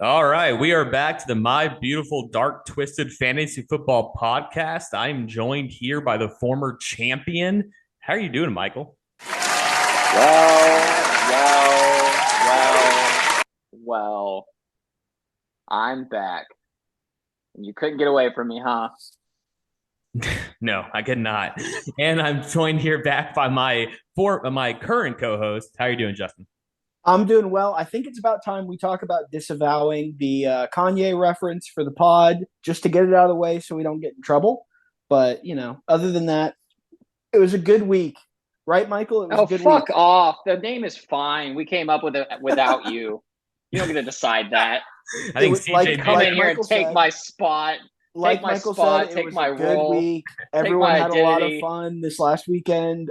All right, we are back to the My Beautiful Dark Twisted Fantasy Football Podcast. I'm joined here by the former champion. How are you doing, Michael? Well. I'm back. You couldn't get away from me, huh? No, I could not. And I'm joined here back by my current co-host. How are you doing, Justin? I'm doing well. I think it's about time we talk about disavowing the Kanye reference for the pod, just to get it out of the way so we don't get in trouble. But, other than that, it was a good week. Right, Michael? It was Oh, a good week. fuck off. The name is fine. We came up with it without you. You don't get to decide that. I think CJ Come in here and Michael take said, my spot. like Take my Michael said, spot. it Take was my a good role. week. Take Everyone my had a lot of identity. fun this last weekend.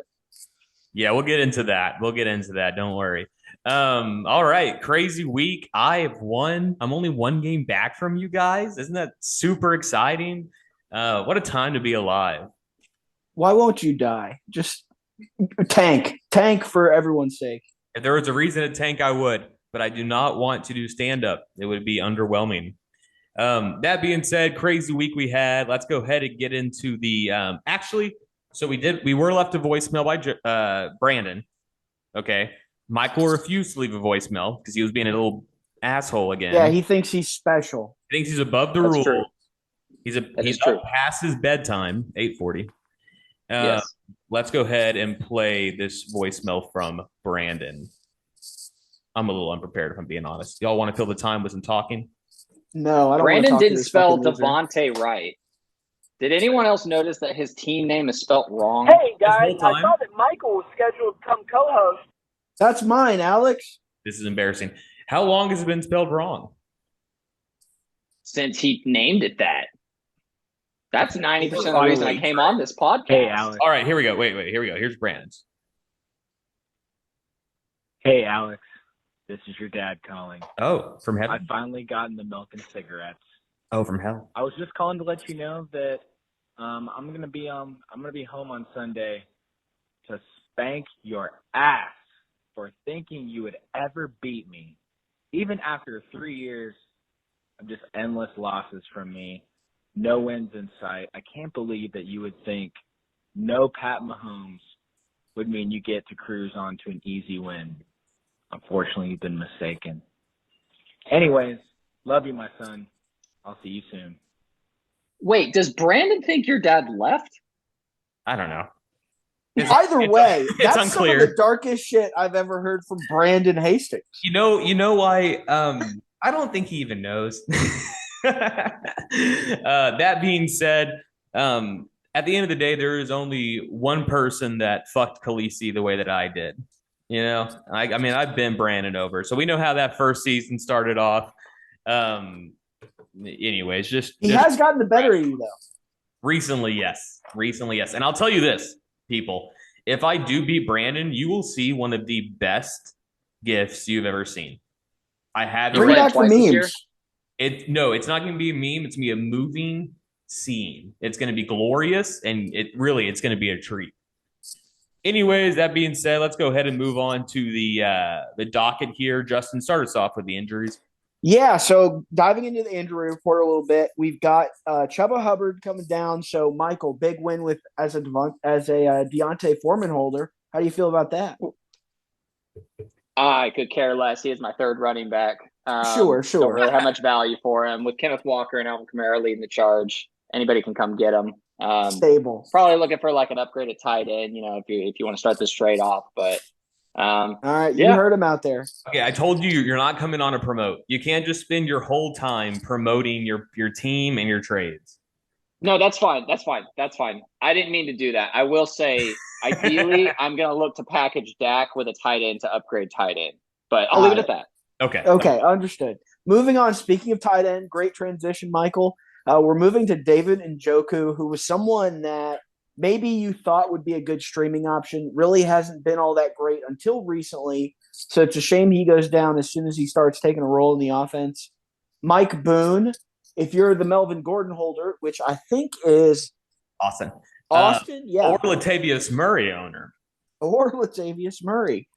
Yeah, we'll get into that. We'll get into that. Don't worry. All right, crazy week. I have won. I'm only one game back from you guys. Isn't that super exciting? What a time to be alive. Why won't you die? Just tank for everyone's sake. If there was a reason to tank, I would, but I do not want to do stand up. It would be underwhelming. That being said, crazy week we had. Let's go ahead and get into the actually. So we were left a voicemail by Brandon. Okay. Michael refused to leave a voicemail because he was being a little asshole again. Yeah, he thinks he's special. He thinks he's above the That's rules. true. He's up past his bedtime, 8:40. Yes. Let's go ahead and play this voicemail from Brandon. I'm a little unprepared if I'm being honest. Y'all want to fill the time with some talking? No, I don't. Brandon didn't spell Devontae right. Did anyone else notice that his team name is spelt wrong? Hey guys, I saw that Michael was scheduled to come co-host. That's mine, Alex. This is embarrassing. How long has it been spelled wrong? Since he named it that. That's 90% of the reason I came on this podcast. Hey, Alex. All right, here we go. Wait, here we go. Here's Brandon's. Hey, Alex. This is your dad calling. Oh, from heaven? I've finally gotten the milk and cigarettes. Oh, from hell. I was just calling to let you know that I'm gonna be home on Sunday to spank your ass for thinking you would ever beat me, even after 3 years of just endless losses from me, no wins in sight. I can't believe that you would think no Pat Mahomes would mean you get to cruise on to an easy win. Unfortunately, you've been mistaken. Anyways, love you, my son. I'll see you soon. Wait, does Brandon think your dad left? I don't know. Either way, that's unclear. Some of the darkest shit I've ever heard from Brandon Hastings. You know why? I don't think he even knows. That being said, at the end of the day, there is only one person that fucked Khaleesi the way that I did. I mean, I've been Brandon over, so we know how that first season started off. Anyways, he has gotten the better of you, though. Recently, yes. And I'll tell you this, people. If I do beat Brandon, you will see one of the best gifts you've ever seen. I have Bring back the memes. No, it's not going to be a meme. It's going to be a moving scene. It's going to be glorious, and it's going to be a treat. Anyways, that being said, let's go ahead and move on to the docket here. Justin, start us off with the injuries. Yeah, so diving into the injury report a little bit, we've got Chuba Hubbard coming down. So, Michael, big win as a Deontay Foreman holder. How do you feel about that? I could care less. He is my third running back. Sure. Don't really have much value for him. With Kenneth Walker and Alvin Kamara leading the charge, anybody can come get him. Stable. Probably looking for like an upgraded tight end, if you want to start this trade off. But all right, you heard him out there. Okay, I told you you're not coming on to promote. You can't just spend your whole time promoting your team and your trades. No, that's fine. I didn't mean to do that. I will say, ideally, I'm going to look to package Dak with a tight end to upgrade tight end. But I'll leave it at that. Okay, understood. Moving on, speaking of tight end, great transition, Michael. We're moving to David Njoku, who was someone that maybe you thought would be a good streaming option. Really hasn't been all that great until recently. So it's a shame he goes down as soon as he starts taking a role in the offense. Mike Boone, if you're the Melvin Gordon holder, which I think is Austin, yeah. Or Latavius Murray owner. Or Latavius Murray.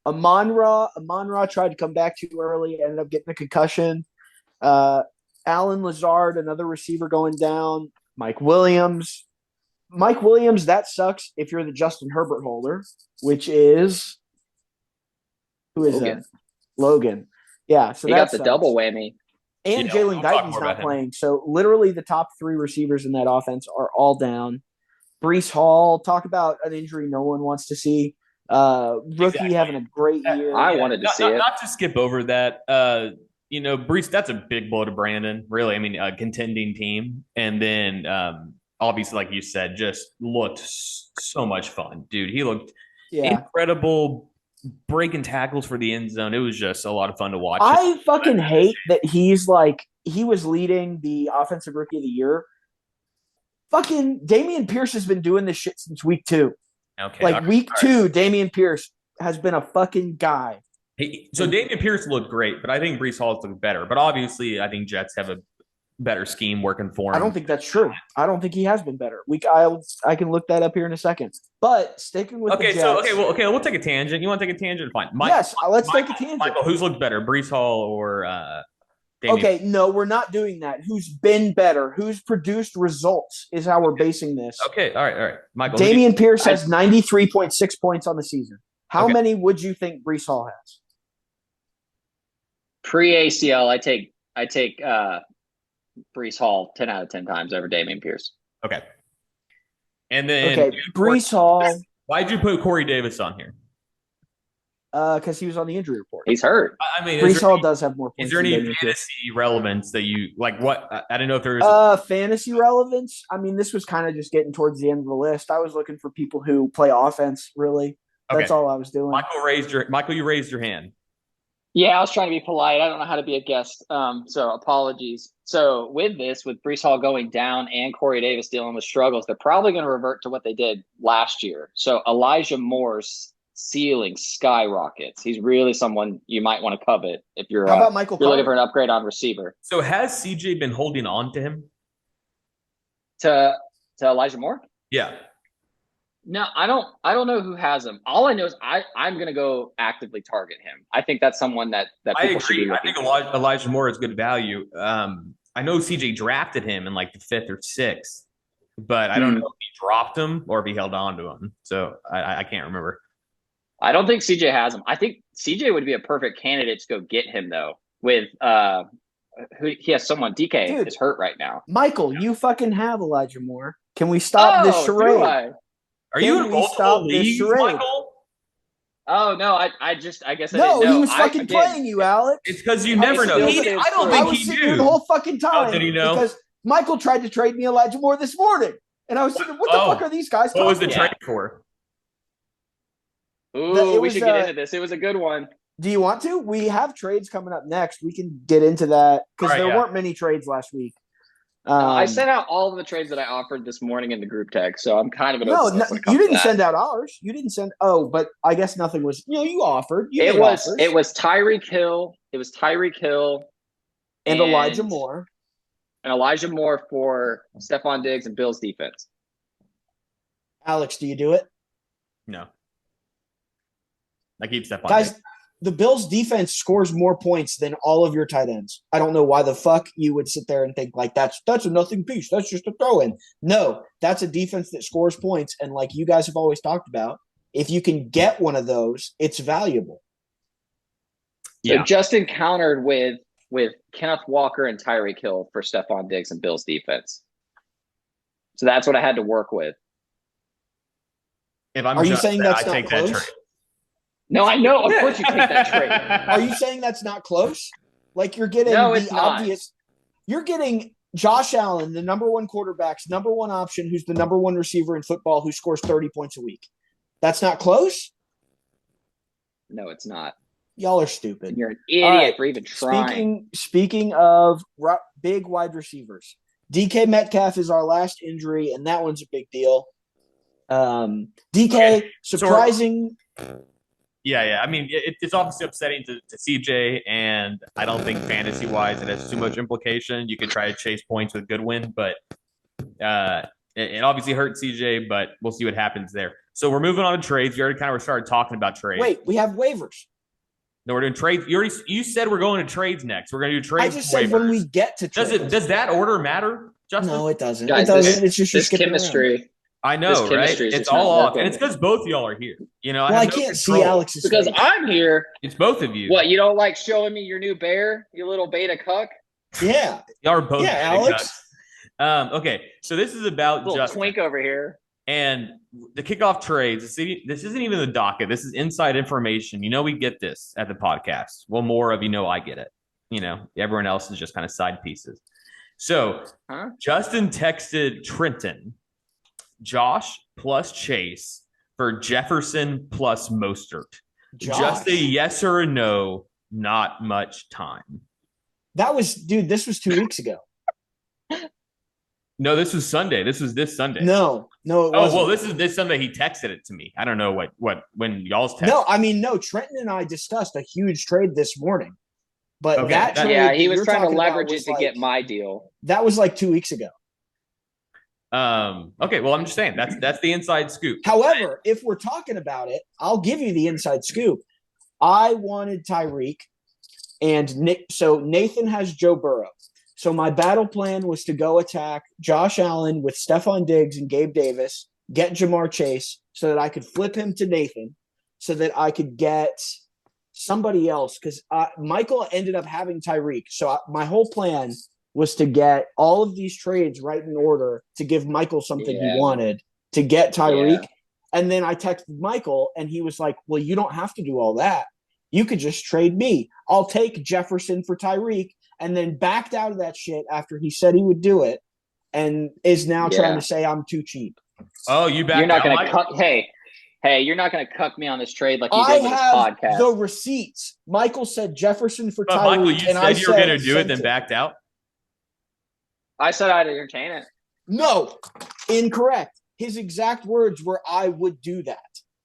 Amon-Ra tried to come back too early, ended up getting a concussion. Alan Lazard, another receiver going down. Mike Williams, that sucks if you're the Justin Herbert holder, which is who is Logan. that? Logan. Yeah, so He that got the sucks. double whammy. And Yeah, Jalen we'll talk Guyton's more not about him. playing. So literally the top 3 receivers in that offense are all down. Brees Hall, talk about an injury no one wants to see. Rookie Exactly. having a great year. I wanted to see it. Not to skip over that. Brees, that's a big blow to Brandon. Really, I mean, a contending team, and then obviously, like you said, just looked so much fun, dude. He looked incredible, breaking tackles for the end zone. It was just a lot of fun to watch. I fucking hate that he was leading the offensive rookie of the year. Fucking Dameon Pierce has been doing this shit since week 2. Okay. Week 2, Dameon Pierce has been a fucking guy. So Dameon Pierce looked great, but I think Brees Hall's looked better. But obviously, I think Jets have a better scheme working for him. I don't think that's true. I don't think he has been better. I can look that up here in a second. But sticking with the Jets. We'll take a tangent. You want to take a tangent? Fine. Let's take a tangent. Michael, who's looked better, Brees Hall or Dameon? Okay, no, we're not doing that. Who's been better? Who's produced results is how we're basing this. Okay, all right. Michael. Dameon Pierce has 93.6 points on the season. How many would you think Brees Hall has? Pre-ACL, I take Brees Hall 10 out of 10 times over Dameon Pierce. Okay. And then Brees Hall. Why'd you put Corey Davis on here? Because he was on the injury report. He's hurt. I mean, Brees Hall does have more points. Is there any fantasy relevance that you like? What I don't know if there's fantasy relevance. I mean, this was kind of just getting towards the end of the list. I was looking for people who play offense. Really, that's all I was doing. Michael, you raised your hand. Yeah, I was trying to be polite. I don't know how to be a guest, so apologies. So with Brees Hall going down and Corey Davis dealing with struggles, they're probably going to revert to what they did last year. So Elijah Moore's ceiling skyrockets. He's really someone you might want to covet if you're, how about Michael you're looking for an upgrade on receiver. So has CJ been holding on to him? To Elijah Moore? Yeah. No, I don't know who has him. All I know is I'm going to go actively target him. I think that's someone that people should be looking. I think Elijah Moore is good value. I know CJ drafted him in like the 5th or 6th, but I don't know if he dropped him or if he held on to him. So I can't remember. I don't think CJ has him. I think CJ would be a perfect candidate to go get him though. With who he has someone. DK is hurt right now. Michael, you fucking have Elijah Moore. Can we stop this charade? Are you in multiple leagues, Michael? Oh no, I guess I didn't know. No, he was fucking playing you, Alex. It's because you never know. I don't think he knew the whole fucking time. Oh, did he know? Because Michael tried to trade me Elijah Moore this morning, and I was thinking, what the fuck are these guys? What was the trade for? Ooh, we should get into this. It was a good one. Do you want to? We have trades coming up next. We can get into that because there weren't many trades last week. I sent out all of the trades that I offered this morning in the group text, so I'm kind of an you didn't send out ours. You didn't send. Oh, but I guess nothing was. You offered. It was Tyreek Hill. It was Tyreek Hill and Elijah Moore. And Elijah Moore for Stephon Diggs and Bills defense. Alex, do you do it? No. I keep Stephon Diggs. Diggs. The Bills defense scores more points than all of your tight ends. I don't know why the fuck you would sit there and think like that's a nothing piece. That's just a throw in. No, that's a defense that scores points. And like you guys have always talked about, if you can get one of those, it's valuable. So Justin countered with Kenneth Walker and Tyreek Hill for Stephon Diggs and Bills defense. So that's what I had to work with. Are you saying that's not close? That trade. No, I know. Of course you take that trade. Are you saying that's not close? Like you're getting it's obvious. You're getting Josh Allen, the number one quarterback's number one option, who's the number one receiver in football, who scores 30 points a week. That's not close? No, it's not. Y'all are stupid. You're an idiot for even trying. Speaking of big wide receivers, DK Metcalf is our last injury, and that one's a big deal. DK, surprising. Yeah. I mean, it's obviously upsetting to CJ, and I don't think fantasy-wise it has too much implication. You could try to chase points with Goodwin, but it obviously hurt CJ, but we'll see what happens there. So we're moving on to trades. We already kind of started talking about trades. Wait, we have waivers. No, we're doing trades. You said we're going to trades next. We're going to do trades. I just said when we get to trades. Does that order matter, Justin? No, it doesn't. Guys, it doesn't. It's just you're this skipping chemistry. around. I know, right? It's all off, and it's because both of y'all are here. You know, I can't see Alex's because face. I'm here. It's both of you. What, you don't like showing me your new bear, you little beta cuck? Yeah, y'all are both. Yeah, Alex. Okay, so this is about Little Justin twink over here. and the kickoff trades. This isn't even the docket. This is inside information. You know, we get this at the podcast. Well, more of I get it. You know, everyone else is just kind of side pieces. So Justin texted Trenton, Josh plus Chase for Jefferson plus Mostert. Josh. Just a yes or a no, not much time. This was 2 weeks ago. No, this was Sunday. This was this Sunday. No, it wasn't. Well, this is this Sunday. He texted it to me. I don't know when y'all's text. No, Trenton and I discussed a huge trade this morning. But that trade, yeah, he was trying to leverage it to get my deal. That was like 2 weeks ago. Okay, well, I'm just saying that's the inside scoop. However, if we're talking about it, I'll give you the inside scoop. I wanted Tyreek, and so Nathan has Joe Burrow. So my battle plan was to go attack Josh Allen with Stephon Diggs and Gabe Davis, get Jamar Chase so that I could flip him to Nathan, so that I could get somebody else, because Michael ended up having Tyreek. So my whole plan was to get all of these trades right in order to give Michael something he wanted, to get Tyreek. Yeah. And then I texted Michael, and he was like, well, you don't have to do all that. You could just trade me. I'll take Jefferson for Tyreek, and then backed out of that shit after he said he would do it, and is now trying to say I'm too cheap. Oh, you backed out? You're not going to cut. Hey, you're not going to cuck me on this trade like you did with this podcast. I have the receipts. Michael said Jefferson for Tyreek. Michael, you said you were going to do it, then backed out? I said I'd entertain it. No, incorrect. His exact words were, "I would do that."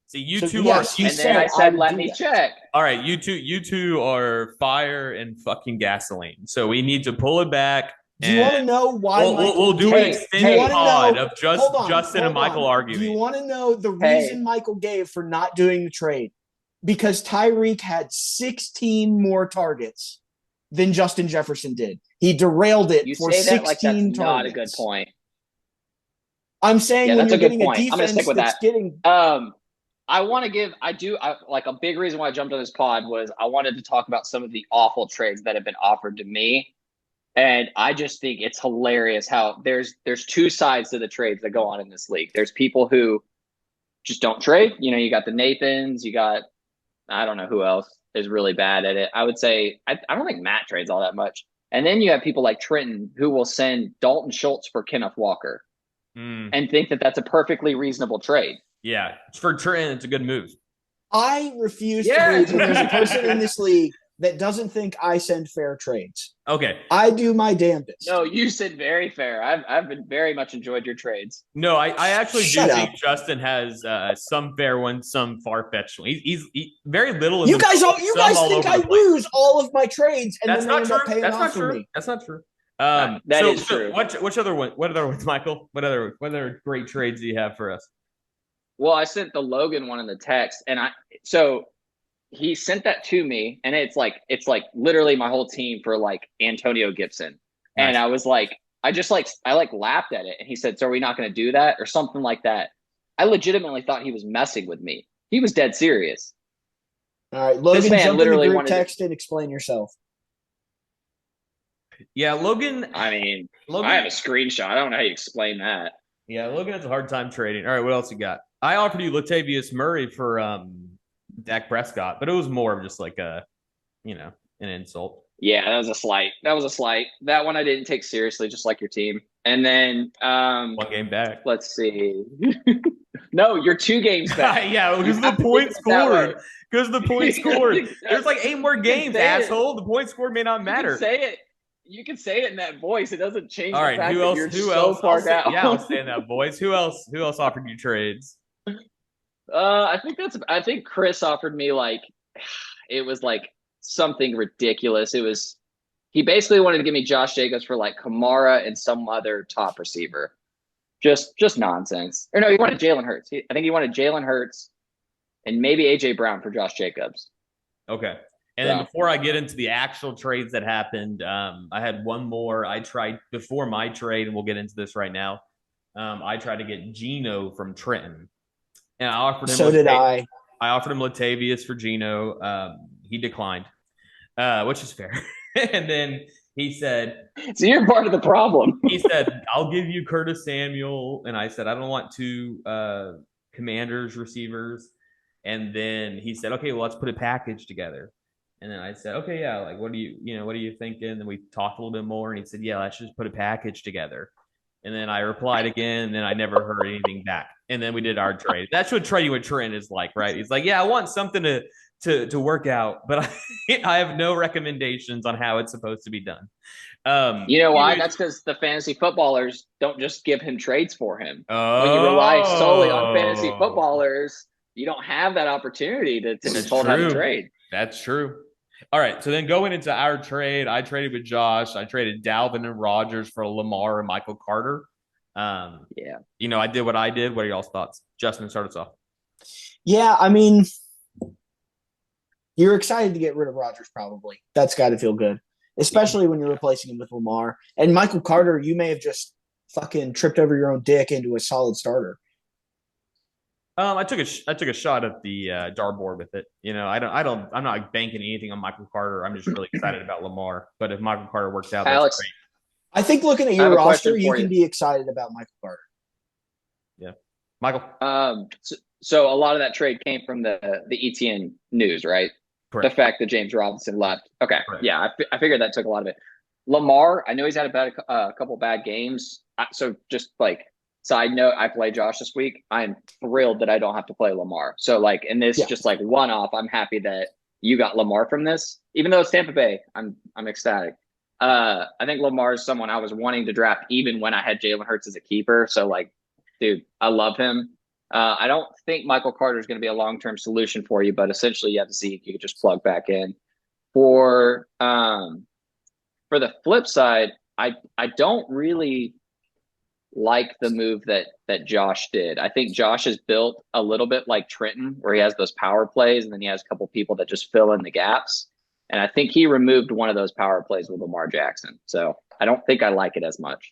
See, you two are. And then I said, "Let me check." All right, you two are fire and fucking gasoline. So we need to pull it back. Do you want to know why? We'll do an extended pod of Justin and Michael arguing. Do you want to know the reason Michael gave for not doing the trade? Because Tyreek had 16 more targets than Justin Jefferson did. He derailed it for 16 like that's targets. Not a good point. I'm saying when you're getting a defense I'm gonna stick with that's that. Getting. I want to give. I like a big reason why I jumped on this pod was I wanted to talk about some of the awful trades that have been offered to me. And I just think it's hilarious how there's two sides to the trades that go on in this league. There's people who just don't trade. You know, you got the Nathans, you got, I don't know who else is really bad at it. I would say, I don't think Matt trades all that much. And then you have people like Trenton who will send Dalton Schultz for Kenneth Walker and think that that's a perfectly reasonable trade. Yeah, for Trenton, it's a good move. I refuse to believe that there's a person in this league that doesn't think I send fair trades. Okay. I do my damnedest. No, you said very fair. I've been very much enjoyed your trades. No, I actually do think Justin has some fair ones, some far-fetched ones. He's very little. You guys think I lose all of my trades, and that's then not true. That's not true. That's not true. That is true. What other ones, Michael? What other great trades do you have for us? Well, I sent the Logan one in the text, and he sent that to me, and it's like literally my whole team for like Antonio Gibson. Nice. And I was like, I laughed at it, and he said, "So are we not going to do that?" or something like that. I legitimately thought he was messing with me. He was dead serious. All right, Logan, jump in the group text and explain yourself. Yeah, Logan. I mean, I have a screenshot. I don't know how you explain that. Yeah, Logan has a hard time trading. All right, what else you got? I offered you Latavius Murray for Dak Prescott, but it was more of just like an insult. Yeah, that was a slight. That one I didn't take seriously, just like your team. And then 1 game back. Let's see. No, you're 2 games back. Yeah, because the point scored. Because the point scored. There's like 8 more games, asshole. The point scored may not matter. You can say it in that voice. It doesn't change. All right, the fact who else? That you're who so else? Far down. Yeah, I'll say in that voice. Who else? Who else offered you trades? I think Chris offered me it was like something ridiculous. He basically wanted to give me Josh Jacobs for like Kamara and some other top receiver. Just nonsense. Or no, he wanted Jalen Hurts. I think he wanted Jalen Hurts and maybe AJ Brown for Josh Jacobs. Okay. And then before I get into the actual trades that happened, I had one more. I tried before my trade, and we'll get into this right now. I tried to get Geno from Trenton, and I offered him. So did I. I offered him Latavius for Geno. He declined, which is fair. And then he said, "So you're part of the problem." He said, "I'll give you Curtis Samuel," and I said, "I don't want two Commanders receivers." And then he said, "Okay, well, let's put a package together." And then I said, "Okay, yeah, like what are you thinking?" And we talked a little bit more, and he said, "Yeah, let's just put a package together." And then I replied again, and then I never heard anything back. And then we did our trade. That's what trading with Trent is like, right? He's like, "Yeah, I want something to work out, but I have no recommendations on how it's supposed to be done." You know why? That's because the fantasy footballers don't just give him trades for him. Oh. When you rely solely on fantasy footballers, you don't have that opportunity to be told how to trade. That's true. All right, so then going into our trade, I traded with Josh. I traded Dalvin and Rodgers for Lamar and Michael Carter. Yeah. I did what I did. What are y'all's thoughts? Justin, start us off. Yeah, I mean, you're excited to get rid of Rodgers probably. That's got to feel good, especially when you're replacing him with Lamar. And Michael Carter, you may have just fucking tripped over your own dick into a solid starter. I took a shot at the dartboard with it. I'm not banking anything on Michael Carter. I'm just really excited about Lamar. But if Michael Carter works out, Alex, that's great. I think looking at your roster, you can be excited about Michael Carter. Yeah, Michael. So a lot of that trade came from the ETN news, right? Correct. The fact that James Robinson left. Okay, correct. Yeah, I figured that took a lot of it. Lamar, I know he's had a couple bad games. So just like. Side note, I play Josh this week. I'm thrilled that I don't have to play Lamar. So like in this just like one-off, I'm happy that you got Lamar from this. Even though it's Tampa Bay, I'm ecstatic. I think Lamar is someone I was wanting to draft even when I had Jalen Hurts as a keeper. So like, dude, I love him. I don't think Michael Carter is going to be a long-term solution for you, but essentially you have to see if you could just plug back in. For the flip side, I don't really like the move that Josh did. I think Josh is built a little bit like Trenton, where he has those power plays and then he has a couple people that just fill in the gaps. And I think he removed one of those power plays with Lamar Jackson. So I don't think I like it as much.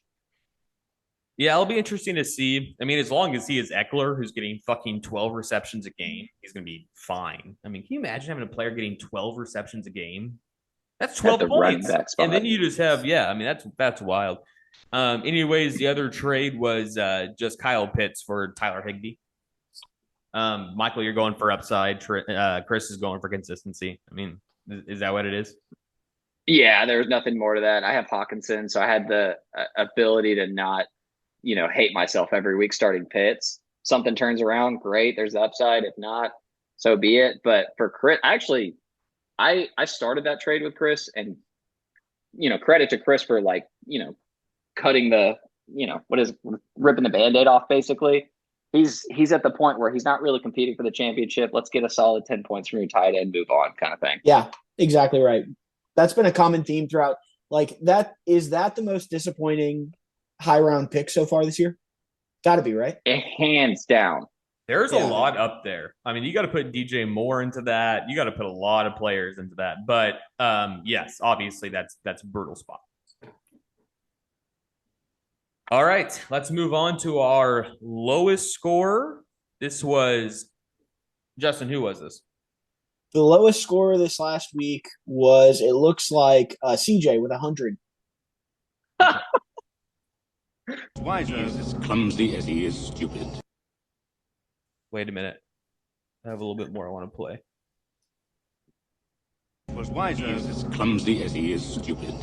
Yeah, it'll be interesting to see. I mean, as long as he is Eckler, who's getting fucking 12 receptions a game, he's going to be fine. I mean, can you imagine having a player getting 12 receptions a game? That's 12 points. And then you just have, that's wild. Anyways, the other trade was just Kyle Pitts for Tyler Higbee. Michael, you're going for upside. Chris is going for consistency. I mean, is that what it is? Yeah, there's nothing more to that. I have Hawkinson, so I had the ability to not, hate myself every week starting Pitts. Something turns around, great. There's the upside. If not, so be it. But for Chris, actually, I started that trade with Chris, and credit to Chris for cutting the, ripping the Band-Aid off, basically. He's at the point where he's not really competing for the championship. Let's get a solid 10 points from your tight end, move on kind of thing. Yeah, exactly right. That's been a common theme throughout. Like that, is that the most disappointing high round pick so far this year? Gotta be, right? Hands down. There's a lot up there. I mean, you got to put DJ Moore into that. You got to put a lot of players into that. But yes, obviously that's a brutal spot. All right, let's move on to our lowest scorer. This was Justin. Who was this? The lowest scorer this last week was, it looks like CJ with 100. Wiser is as clumsy as he is stupid. Wait a minute. I have a little bit more I want to play. Was wiser is as clumsy as he is stupid.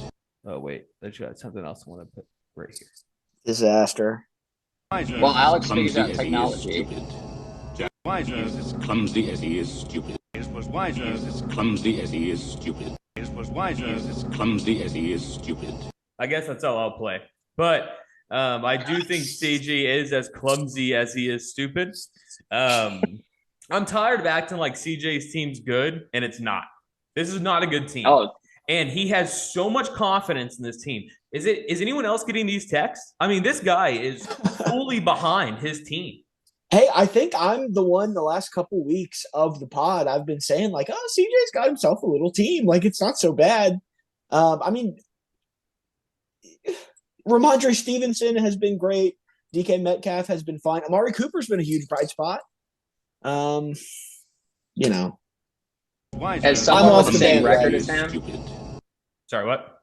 Oh wait, there's got something else I want to put right here. Disaster. Well, Alex figures out technology. Wiser is as clumsy as he is stupid. Was wiser is as clumsy as he is stupid. Was wiser is as clumsy as he is stupid. I guess that's all I'll play. But I do think CG is as clumsy as he is stupid. I'm tired of acting like CJ's team's good, and it's not. This is not a good team. Oh. And he has so much confidence in this team. Is anyone else getting these texts? I mean, this guy is fully behind his team. Hey, I think I'm the one the last couple weeks of the pod I've been saying, like, oh, CJ's got himself a little team. Like, it's not so bad. I mean, Ramondre Stevenson has been great. DK Metcalf has been fine. Amari Cooper's been a huge bright spot. You know. As someone I'm with off the the same record bandwagon. as him, Stupid. Sorry, what?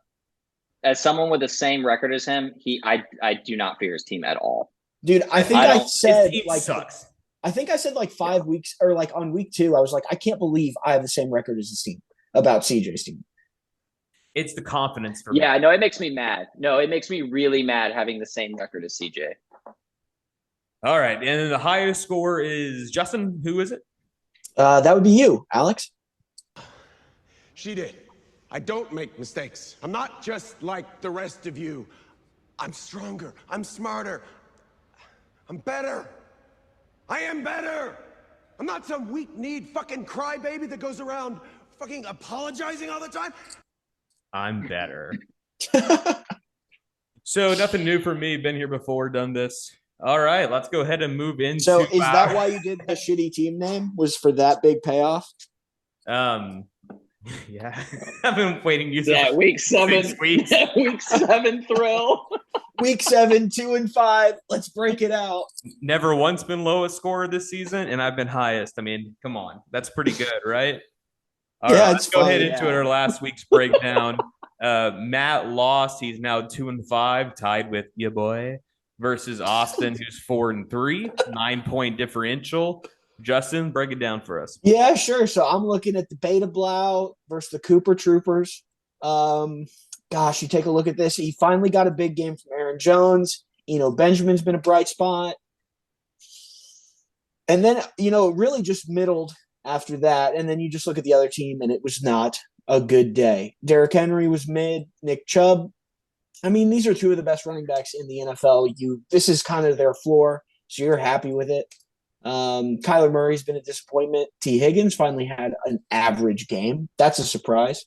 as someone with the same record as him, I do not fear his team at all. Dude, I think I I don't- His said team like sucks. I think I said like 5 weeks or like on week 2, I was like, I can't believe I have the same record as this team about CJ's team. It's the confidence for me. Yeah, no, it makes me mad. No, it makes me really mad having the same record as CJ. All right, and then the highest score is Justin. Who is it? That would be you, Alex. She did. I don't make mistakes. I'm not just like the rest of you. I'm stronger. I'm smarter. I'm better. I am better. I'm not some weak-kneed fucking crybaby that goes around fucking apologizing all the time. I'm better. So nothing new for me. Been here before, done this. All right, let's go ahead and move into. So is that why you did the shitty team name? Was for that big payoff? Yeah, I've been waiting to use Yeah, it. week 7. 6 weeks. Week 7 thrill. Week 7, 2-5. Let's break it out. Never once been lowest scorer this season, and I've been highest. I mean, come on, that's pretty good, right? All Yeah, right, it's let's go ahead fine, into yeah. it. Our last week's breakdown. Matt lost. He's now 2-5, tied with your boy, versus Austin, who's 4-3, 9-point differential. Justin, break it down for us. Yeah, sure. So I'm looking at the Beta Blau versus the Cooper Troopers. Gosh, you take a look at this. He finally got a big game from Aaron Jones. Benjamin's been a bright spot. And then, really just middled after that. And then you just look at the other team, and it was not a good day. Derrick Henry was mid. Nick Chubb. I mean, these are two of the best running backs in the NFL. This is kind of their floor, so you're happy with it. Kyler Murray's been a disappointment. T. Higgins finally had an average game. That's a surprise.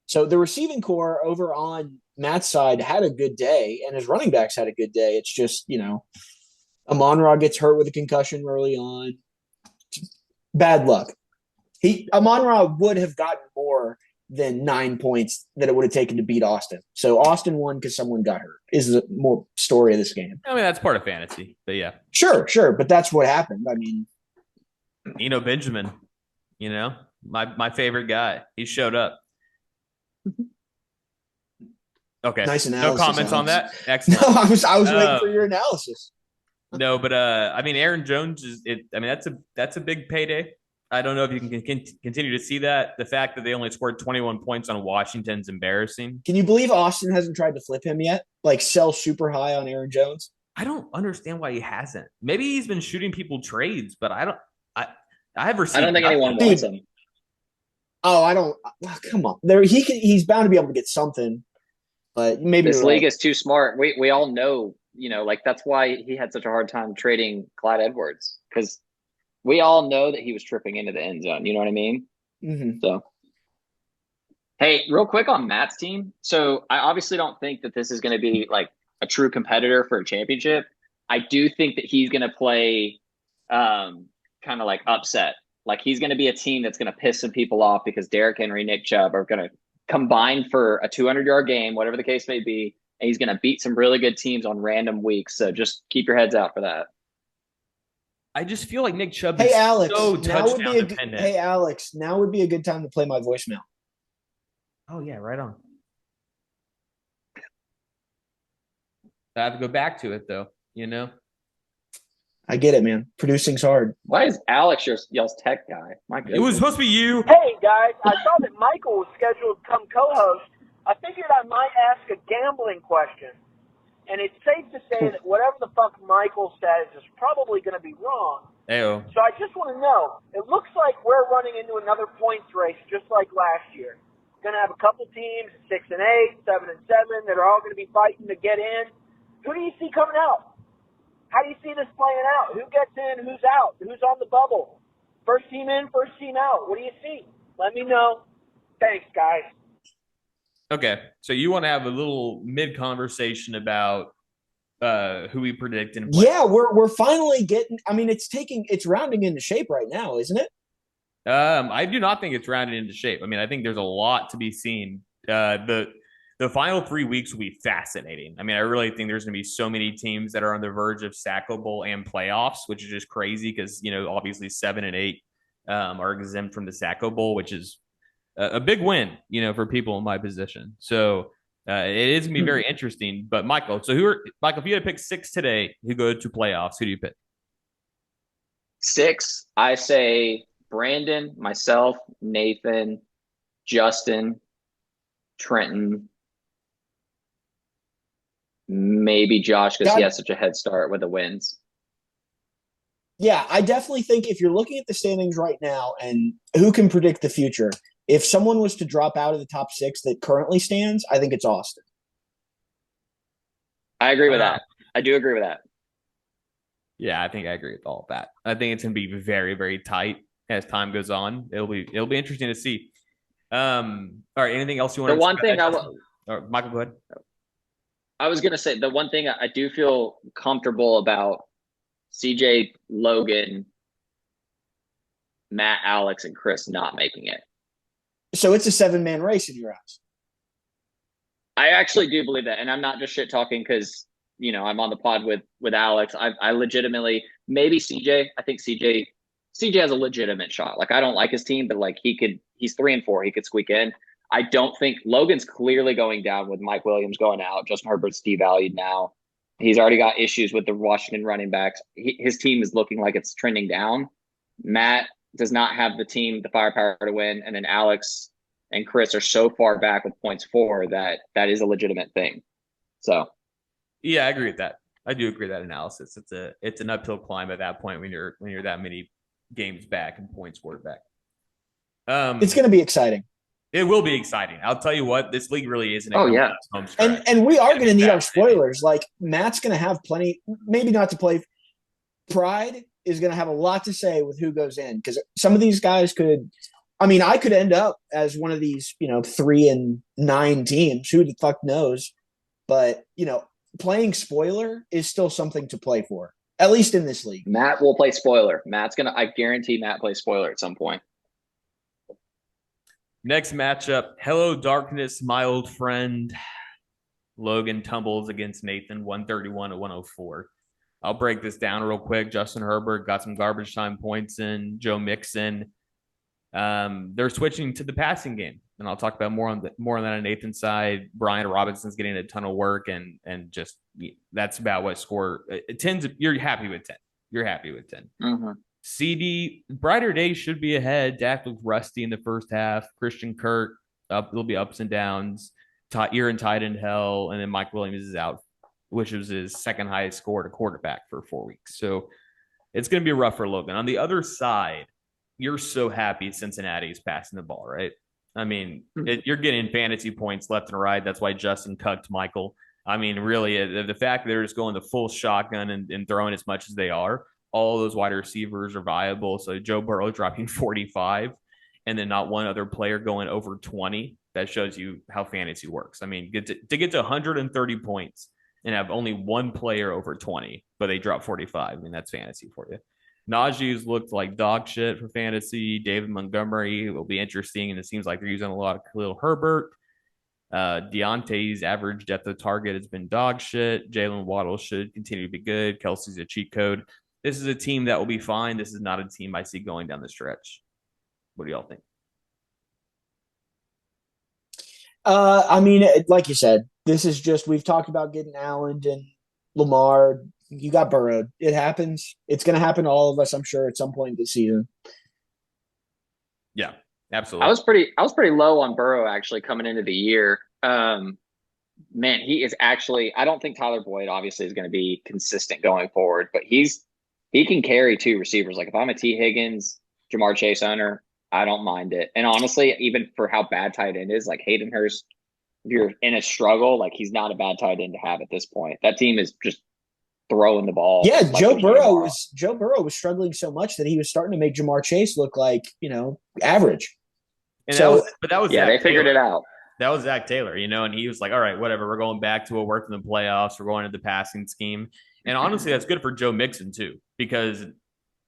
So the receiving core over on Matt's side had a good day, and his running backs had a good day. It's just, Amon-Ra gets hurt with a concussion early on. Bad luck. Amon-Ra would have gotten more than 9 points that it would have taken to beat Austin. So Austin won because someone got hurt is the more story of this game. I mean, that's part of fantasy, but yeah. Sure. But that's what happened. I mean, Benjamin, my favorite guy. He showed up. Okay. nice analysis. No comments on Alex. that. Excellent. No, I was waiting for your analysis. No, but I mean, Aaron Jones that's a big payday. I don't know if you can continue to see that. The fact that they only scored 21 points on Washington's embarrassing. Can you believe Austin hasn't tried to flip him yet? Like sell super high on Aaron Jones? I don't understand why he hasn't. Maybe he's been shooting people trades, but I don't think anyone wants him. Oh, I don't. Come on, he's bound to be able to get something, but maybe This you're league right. is too smart. We all know, that's why he had such a hard time trading Clyde Edwards, because we all know that he was tripping into the end zone. You know what I mean? Mm-hmm. So, hey, real quick on Matt's team. So I obviously don't think that this is going to be like a true competitor for a championship. I do think that he's going to play kind of like upset. Like he's going to be a team that's going to piss some people off because Derrick Henry, Nick Chubb are going to combine for a 200-yard game, whatever the case may be. And he's going to beat some really good teams on random weeks. So just keep your heads out for that. I just feel like Nick Chubb Hey is Alex, so now would touchdown be dependent. Hey Alex, now would be a good time to play my voicemail. Oh yeah, right on. I have to go back to it though, I get it, man. Producing's hard. Why is Alex y'all's tech guy? My goodness. It was supposed to be you. Hey guys, I saw that Michael was scheduled to come co-host. I figured I might ask a gambling question. And it's safe to say that whatever the fuck Michael says is probably going to be wrong. Ayo. So I just want to know, it looks like we're running into another points race just like last year. Going to have a couple teams, 6-8, 7-7, that are all going to be fighting to get in. Who do you see coming out? How do you see this playing out? Who gets in? Who's out? Who's on the bubble? First team in, first team out. What do you see? Let me know. Thanks, guys. Okay, so you want to have a little mid conversation about who we predict in play. Yeah, we're finally getting. I mean, it's rounding into shape right now, isn't it? I do not think it's rounded into shape. I mean, I think there's a lot to be seen. The final 3 weeks will be fascinating. I mean, I really think there's going to be so many teams that are on the verge of sackable and playoffs, which is just crazy because obviously 7 and 8 are exempt from the Sacco Bowl, which is a big win, for people in my position. So it is going to be very interesting. But Michael, Michael? If you had to pick 6 today who go to playoffs, who do you pick? 6, I say Brandon, myself, Nathan, Justin, Trenton, maybe Josh because he has such a head start with the wins. Yeah, I definitely think if you're looking at the standings right now and who can predict the future, if someone was to drop out of the top 6 that currently stands, I think it's Austin. I agree with that. I do agree with that. Yeah, I think I agree with all of that. I think it's going to be very, very tight as time goes on. It'll be interesting to see. All right. Anything else you want the to? One thing Michael, go ahead. I was going to say the one thing I do feel comfortable about CJ, Logan, Matt, Alex, and Chris not making it. So it's a 7-man race in your eyes. I actually do believe that, and I'm not just shit talking because I'm on the pod with Alex. I legitimately maybe CJ. I think CJ has a legitimate shot. Like I don't like his team, but like he's 3-4. He could squeak in. I don't think Logan's clearly going down with Mike Williams going out. Justin Herbert's devalued now. He's already got issues with the Washington running backs. His team is looking like it's trending down. Matt does not have the firepower to win, and then Alex and Chris are so far back with points for that is a legitimate thing. So, yeah, I agree with that. I do agree with that analysis. It's an uphill climb at that point when you're that many games back and points scored back. It's going to be exciting. It will be exciting. I'll tell you what, this league really isn't. Oh yeah, and we are going to need our spoilers. Like Matt's going to have plenty, maybe not to play. Pride is going to have a lot to say with who goes in because some of these guys could. I mean, I could end up as one of these, 3-9 teams. Who the fuck knows? But playing spoiler is still something to play for, at least in this league. Matt will play spoiler. I guarantee Matt plays spoiler at some point. Next matchup, Hello Darkness, my old friend. Logan tumbles against Nathan, 131-104. I'll break this down real quick. Justin Herbert got some garbage time points in. Joe Mixon. They're switching to the passing game, and I'll talk about more on that on Nathan's side. Brian Robinson's getting a ton of work, and just that's about what score. 10's. You're happy with 10. You're happy with 10. Mm-hmm. CD, brighter days should be ahead. Dak looked rusty in the first half. Christian Kirk, there'll be ups and downs. You're in tight end hell, and then Mike Williams is out, which was his second highest score to quarterback for 4 weeks. So it's going to be rough for Logan. On the other side, you're so happy Cincinnati's passing the ball, right? I mean, you're getting fantasy points left and right. That's why Justin cucked Michael. I mean, really, the fact that they're just going the full shotgun and throwing as much as they are, all those wide receivers are viable. So Joe Burrow dropping 45 and then not one other player going over 20. That shows you how fantasy works. I mean, to get to 130 points and have only one player over 20, but they drop 45. I mean, that's fantasy for you. Najee's looked like dog shit for fantasy. David Montgomery will be interesting, and it seems like they're using a lot of Khalil Herbert. Deontay's average depth of target has been dog shit. Jalen Waddle should continue to be good. Kelsey's a cheat code. This is a team that will be fine. This is not a team I see going down the stretch. What do y'all think? I mean, like you said, this is just we've talked about getting Allen and Lamar. You got Burrow. It happens. It's going to happen to all of us, I'm sure, at some point this season. Yeah, absolutely. I was pretty low on Burrow actually coming into the year. Man, he is actually. I don't think Tyler Boyd obviously is going to be consistent going forward, but he can carry 2 receivers. Like if I'm a T. Higgins, Jamar Chase owner, I don't mind it. And honestly, even for how bad tight end is, like Hayden Hurst, if you're in a struggle, like he's not a bad tight end to have at this point. That team is just throwing the ball. Yeah, like Joe Burrow was struggling so much that he was starting to make Jamar Chase look like, average. They figured it out. That was Zach Taylor, and he was like, all right, whatever. We're going back to what worked in the playoffs. We're going to the passing scheme. And honestly, that's good for Joe Mixon, too, because,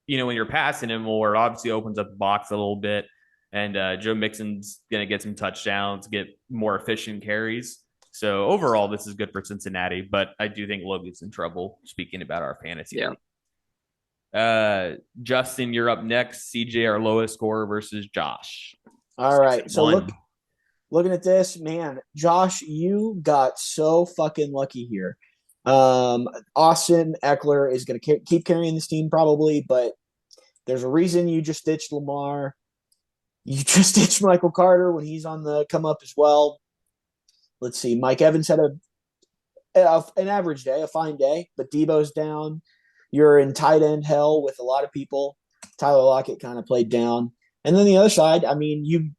when you're passing him more, it obviously opens up the box a little bit. And Joe Mixon's going to get some touchdowns, get more efficient carries. So overall, this is good for Cincinnati. But I do think Logan's in trouble, speaking about our fantasy. Yeah. Justin, you're up next. CJ, our lowest scorer versus Josh. All right. So looking at this, man, Josh, you got so fucking lucky here. Austin Eckler is going to keep carrying this team probably, but there's a reason you just ditched Lamar. You just ditched Michael Carter when he's on the come up as well. Let's see. Mike Evans had an average day, a fine day, but Debo's down. You're in tight end hell with a lot of people. Tyler Lockett kind of played down. And then the other side, I mean, you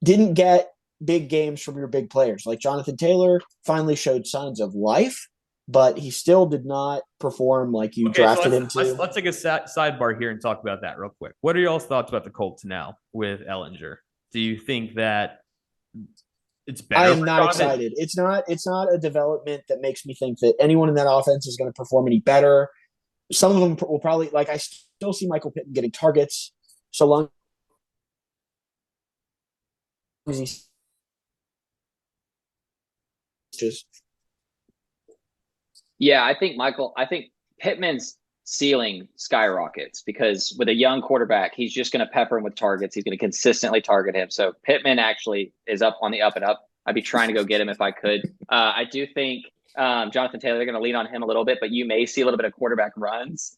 didn't get big games from your big players. Like Jonathan Taylor finally showed signs of life, but he still did not perform like you drafted him to. Let's take a sidebar here and talk about that real quick. What are y'all's thoughts about the Colts now with Ellinger? Do you think that it's better? I am not excited. It's not a development that makes me think that anyone in that offense is going to perform any better. Some of them will probably, I still see Michael Pittman getting targets so long as he's just. Yeah, I think Pittman's ceiling skyrockets because with a young quarterback, he's just going to pepper him with targets. He's going to consistently target him. So Pittman actually is up on the up and up. I'd be trying to go get him if I could. I do think Jonathan Taylor, they're going to lean on him a little bit, but you may see a little bit of quarterback runs.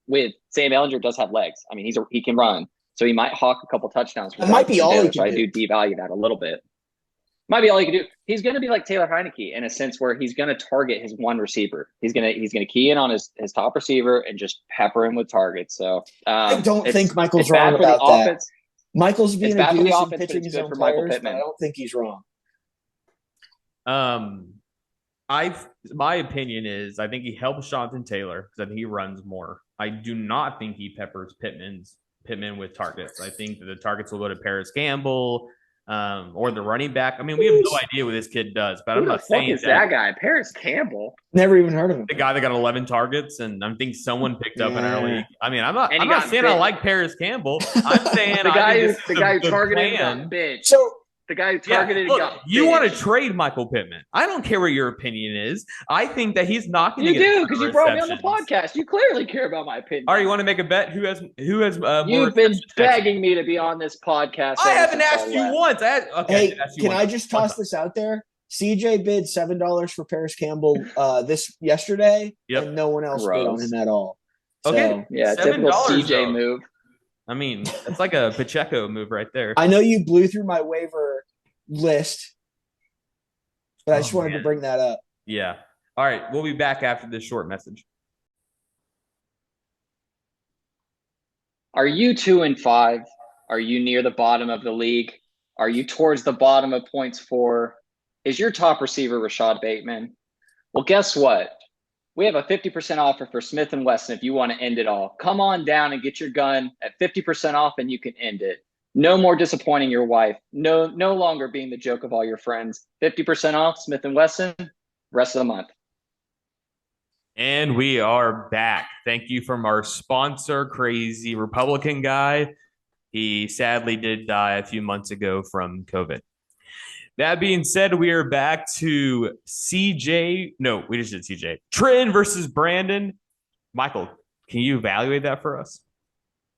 With Sam Ellinger does have legs. I mean, he can run. So he might hawk a couple touchdowns. It might be all he can do. I do devalue that a little bit. Might be all he can do. He's going to be like Taylor Heineke in a sense where he's going to target his one receiver. He's going to key in on his top receiver and just pepper him with targets. So I don't think Michael's wrong about that. Offense. Michael's being a goose and pitching his own players, but I don't think he's wrong. My opinion is I think he helps Jonathan Taylor because I think he runs more. I do not think he peppers Pittman with targets. I think that the targets will go to Paris Campbell. Or the running back. I mean, we have no idea what this kid does, but I'm not saying is that guy, Paris Campbell. Never even heard of him. The guy that got 11 targets, and I think someone picked up in our league. I mean, I'm not saying I like Paris Campbell. I'm saying the guy who targeted got bitch. So the guy who targeted got you want to trade Michael Pittman. I don't care what your opinion is. I think that he's not going to get. You do because you brought me on the podcast. You clearly care about my opinion. All right, you want to make a bet? Who has more? You've been begging me to be on this podcast. I haven't asked you once. Can I just toss this out there? CJ bid $7 for Paris Campbell yesterday, and no one else bid on him at all. Okay, yeah, typical CJ move. I mean, it's like a Pacheco move right there. I know you blew through my waiver list, but I just wanted to bring that up. Yeah. All right. We'll be back after this short message. Are you 2-5? Are you near the bottom of the league? Are you towards the bottom of points for? Is your top receiver Rashad Bateman? Well, guess what? We have a 50% offer for Smith & Wesson if you want to end it all. Come on down and get your gun at 50% off and you can end it. No more disappointing your wife. No longer being the joke of all your friends. 50% off Smith & Wesson, rest of the month. And we are back. Thank you from our sponsor, Crazy Republican Guy. He sadly did die a few months ago from COVID. That being said, we are back to CJ. No, we just did CJ. Trenton versus Brandon. Michael, can you evaluate that for us?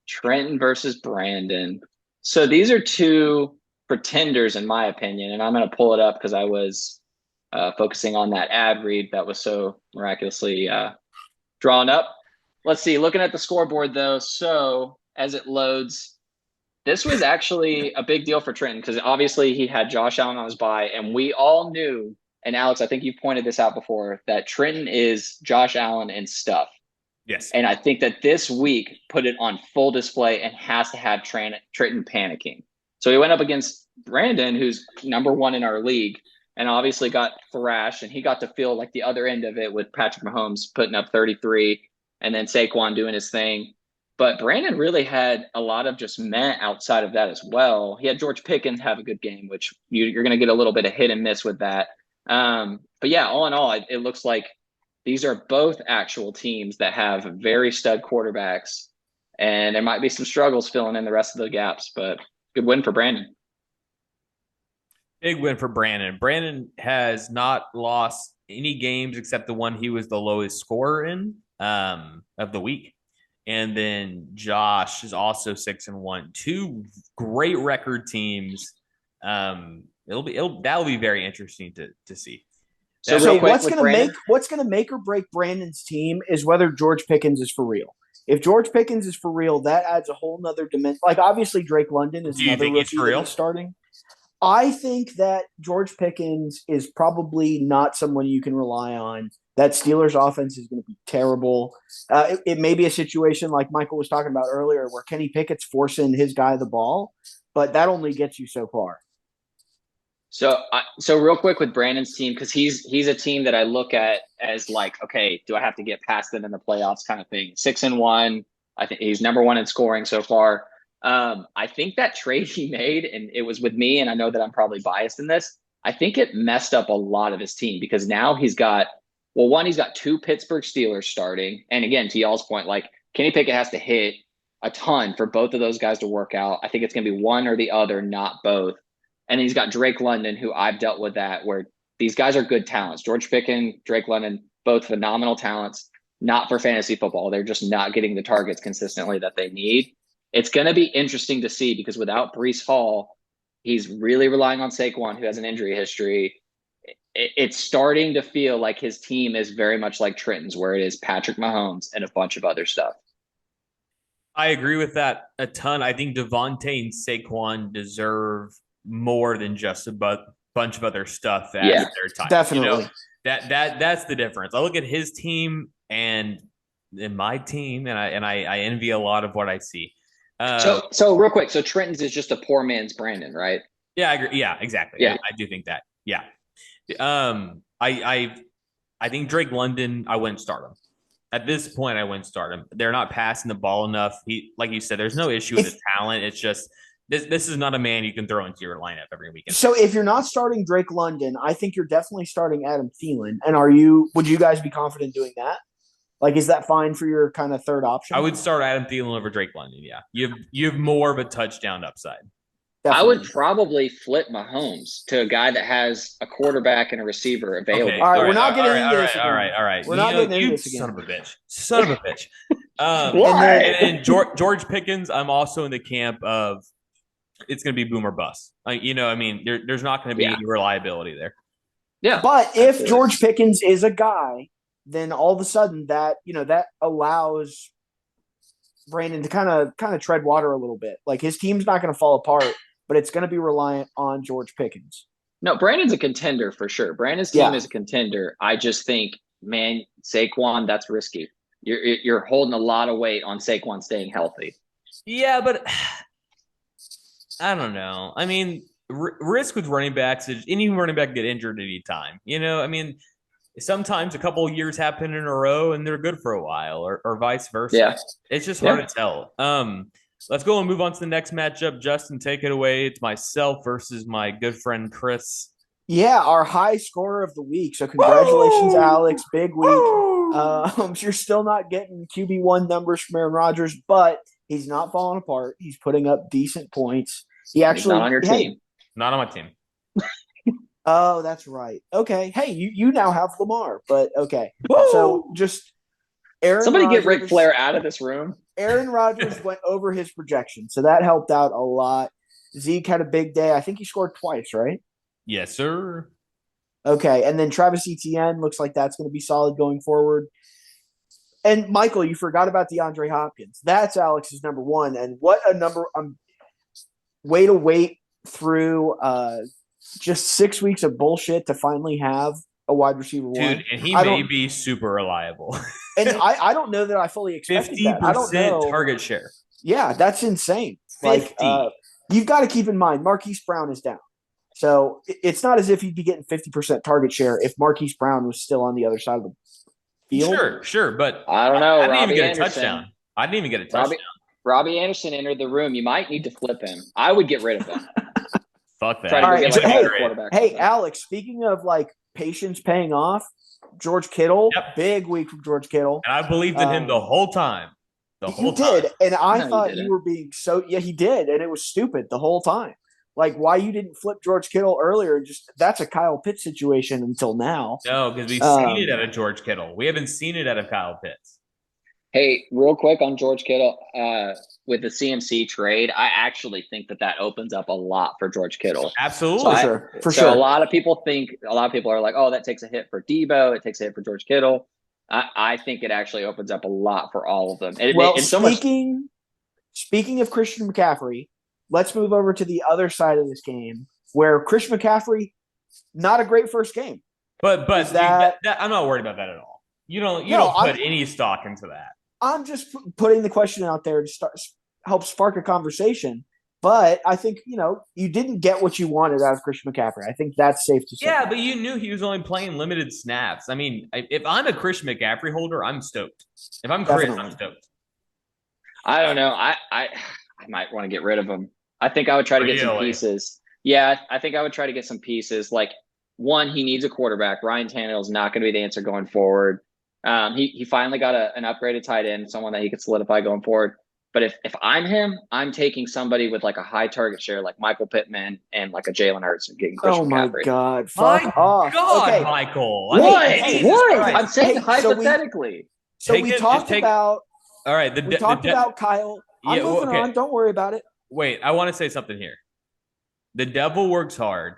Trenton versus Brandon. So these are two pretenders, in my opinion, and I'm going to pull it up because I was focusing on that ad read that was so miraculously drawn up. Let's see. Looking at the scoreboard, though, so as it loads, this was actually a big deal for Trenton because obviously he had Josh Allen on his bye, and we all knew, and Alex, I think you pointed this out before, that Trenton is Josh Allen and stuff. Yes. And I think that this week put it on full display and has to have Trenton panicking. So he went up against Brandon, who's number one in our league, and obviously got thrashed, and he got to feel like the other end of it with Patrick Mahomes putting up 33 and then Saquon doing his thing. But Brandon really had a lot of just meh outside of that as well. He had George Pickens have a good game, which you're going to get a little bit of hit and miss with that. But yeah, all in all, it looks like these are both actual teams that have very stud quarterbacks, and there might be some struggles filling in the rest of the gaps, but good win for Brandon. Big win for Brandon. Brandon has not lost any games except the one he was the lowest scorer in of the week. And then Josh is also 6-1. Two great record teams. That'll be very interesting to see. So what's gonna make or break Brandon's team is whether George Pickens is for real. If George Pickens is for real, that adds a whole nother dimension. Like obviously Drake London is another rookie that is starting. I think that George Pickens is probably not someone you can rely on. That Steelers offense is going to be terrible. It may be a situation like Michael was talking about earlier where Kenny Pickett's forcing his guy the ball, but that only gets you so far. So real quick with Brandon's team, because he's a team that I look at as like, okay, do I have to get past them in the playoffs kind of thing? 6-1. I think he's number one in scoring so far. I think that trade he made, and it was with me, and I know that I'm probably biased in this, I think it messed up a lot of his team because now he's got two Pittsburgh Steelers starting. And again, to y'all's point, like Kenny Pickett has to hit a ton for both of those guys to work out. I think it's going to be one or the other, not both. And then he's got Drake London, who I've dealt with that, where these guys are good talents. George Pickens, Drake London, both phenomenal talents, not for fantasy football. They're just not getting the targets consistently that they need. It's going to be interesting to see because without Breece Hall, he's really relying on Saquon, who has an injury history. It's starting to feel like his team is very much like Trenton's, where it is Patrick Mahomes and a bunch of other stuff. I agree with that a ton. I think Devontae and Saquon deserve more than just a bunch of other stuff at their time. Definitely. That's the difference. I look at his team and my team, and I envy a lot of what I see. So real quick, so Trenton's is just a poor man's Brandon, right? Yeah, I agree. Yeah, exactly. Yeah, I do think that. Yeah. I think Drake London, I wouldn't start him. At this point, I wouldn't start him. They're not passing the ball enough. Like you said, there's no issue with his talent. It's just this is not a man you can throw into your lineup every weekend. So if you're not starting Drake London, I think you're definitely starting Adam Thielen. And would you guys be confident doing that? Like, is that fine for your kind of third option? I would start Adam Thielen over Drake London. Yeah, you have more of a touchdown upside. Definitely. I would probably flip Mahomes to a guy that has a quarterback and a receiver available. Okay. All right, we're not getting into this. All right. We're not getting into this again. Son of a bitch. And then George Pickens, I'm also in the camp of it's going to be boom or bust. There's not going to be any reliability there. Yeah. But if George Pickens is a guy, then all of a sudden that allows Brandon to kind of tread water a little bit. Like his team's not going to fall apart, but it's going to be reliant on George Pickens. No, Brandon's a contender for sure. Brandon's team is a contender. I just think, man, Saquon, that's risky. You're holding a lot of weight on Saquon staying healthy. Yeah, but I don't know. I mean, risk with running backs is any running back get injured at any time. Sometimes a couple of years happen in a row and they're good for a while, or vice versa. Yeah. It's just hard to tell. Let's go and move on to the next matchup. Justin, take it away. It's myself versus my good friend Chris. Yeah, our high scorer of the week. So congratulations, Alex. Big week. You're still not getting QB1 numbers from Aaron Rodgers, but he's not falling apart. He's putting up decent points. He's not on your team. Not on my team. Oh, that's right. Okay. Hey, you now have Lamar, but okay. Woo! So just Aaron Somebody get Ric Flair out of this room. Aaron Rodgers went over his projection, so that helped out a lot. Zeke had a big day. I think he scored twice, right? Yes, sir. Okay, and then Travis Etienne looks like that's going to be solid going forward. And Michael, you forgot about DeAndre Hopkins. That's Alex's number one, and what a number! Way to wait through just 6 weeks of bullshit to finally have a wide receiver one. Dude, and he may be super reliable. And I don't know that I fully expected 50% that. I don't know. Target share. Yeah, that's insane. 50. Like, you've got to keep in mind, Marquise Brown is down. So it's not as if he'd be getting 50% target share if Marquise Brown was still on the other side of the field. Sure. But I don't know. I didn't Robbie even get Anderson. a touchdown. I didn't even get a touchdown. Robbie Anderson entered the room. You might need to flip him. I would get rid of him. Fuck that. Try to All go right, get like hey, a quarterback. Hey, Alex, speaking of like patience paying off, George Kittle, Yep. big week from George Kittle. And I believed in him the whole time. You did, and I No, thought you were being so. Yeah, he did, and it was stupid the whole time. Like, why you didn't flip George Kittle earlier? Just that's a Kyle Pitts situation until now. No, because we've seen it out of George Kittle. We haven't seen it out of Kyle Pitts. Hey, real quick on George Kittle, with the CMC trade, I actually think that opens up a lot for George Kittle. Absolutely. For sure. A lot of people are like, oh, that takes a hit for Debo. It takes a hit for George Kittle. I think it actually opens up a lot for all of them. Speaking of Christian McCaffrey, let's move over to the other side of this game where Christian McCaffrey, not a great first game. But I'm not worried about that at all. You don't put any stock into that. I'm just putting the question out there to help spark a conversation. But I think, you didn't get what you wanted out of Christian McCaffrey. I think that's safe to say. Yeah, but you knew he was only playing limited snaps. I mean, if I'm a Christian McCaffrey holder, I'm stoked. If I'm Chris, I'm stoked. I don't know. I might want to get rid of him. I think I would try to get some pieces. Yeah, I think I would try to get some pieces. Like, one, he needs a quarterback. Ryan Tannehill is not going to be the answer going forward. He finally got an upgraded tight end, someone that he could solidify going forward. But if I'm him, I'm taking somebody with like a high target share, like Michael Pittman and like a Jalen Hurts and getting Christian McCaffrey. Oh my God! Fuck off! God, okay. Michael. What? I'm saying hypothetically. We talked about. All right, we talked about Kyle. I'm moving on. Don't worry about it. Wait, I want to say something here. The devil works hard.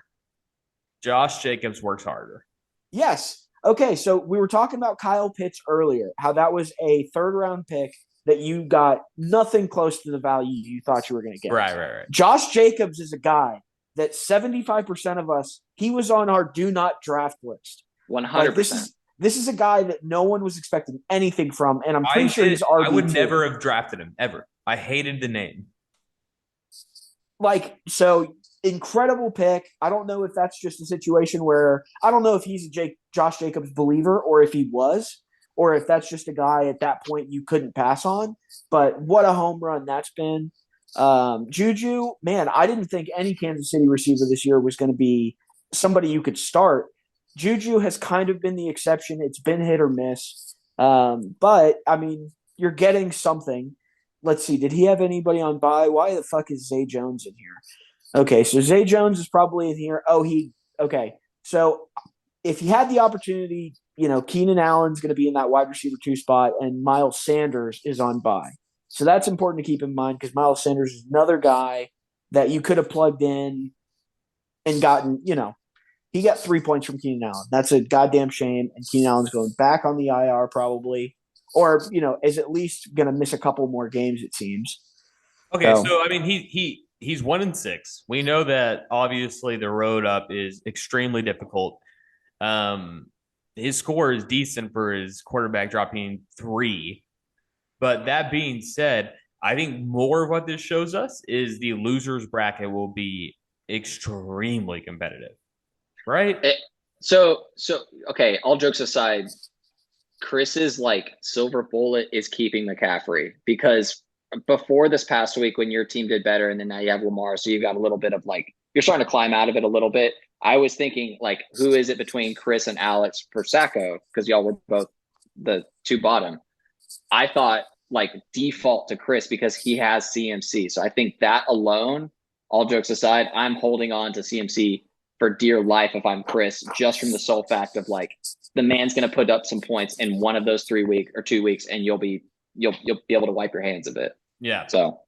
Josh Jacobs works harder. Yes. Okay, so we were talking about Kyle Pitts earlier, how that was a third-round pick that you got nothing close to the value you thought you were going to get. Right. Josh Jacobs is a guy that 75% of us, he was on our do not draft list. 100%. Like, this is a guy that no one was expecting anything from, and I'm pretty sure he's RB2. I would never have drafted him, ever. I hated the name. Like, so incredible pick. I don't know if that's just a situation where I don't know if he's a Josh Jacobs believer or if he was, or if that's just a guy at that point you couldn't pass on. But what a home run that's been. Juju, man, I didn't think any Kansas City receiver this year was going to be somebody you could start. Juju has kind of been the exception. It's been hit or miss. But, I mean, you're getting something. Let's see. Did he have anybody on bye? Why the fuck is Zay Jones in here? Okay, so Zay Jones is probably in here. Okay. So if he had the opportunity, Keenan Allen's going to be in that wide receiver 2 spot, and Miles Sanders is on bye. So that's important to keep in mind because Miles Sanders is another guy that you could have plugged in and gotten, he got 3 points from Keenan Allen. That's a goddamn shame, and Keenan Allen's going back on the IR probably, or, is at least going to miss a couple more games, it seems. Okay, so I mean, he's 1-6. We know that obviously the road up is extremely difficult. His score is decent for his quarterback dropping 3. But that being said, I think more of what this shows us is the losers bracket will be extremely competitive, right? Okay, all jokes aside, Chris's silver bullet is keeping McCaffrey, because before this past week when your team did better and then now you have Lamar, so you've got a little bit of you're starting to climb out of it a little bit. I was thinking who is it between Chris and Alex for Sacco, because y'all were both the 2 bottom. I thought default to Chris because he has CMC. So I think that alone, all jokes aside, I'm holding on to CMC for dear life if I'm Chris, just from the sole fact of the man's going to put up some points in one of those 2 weeks, and you'll be able to wipe your hands of it. Yeah. So,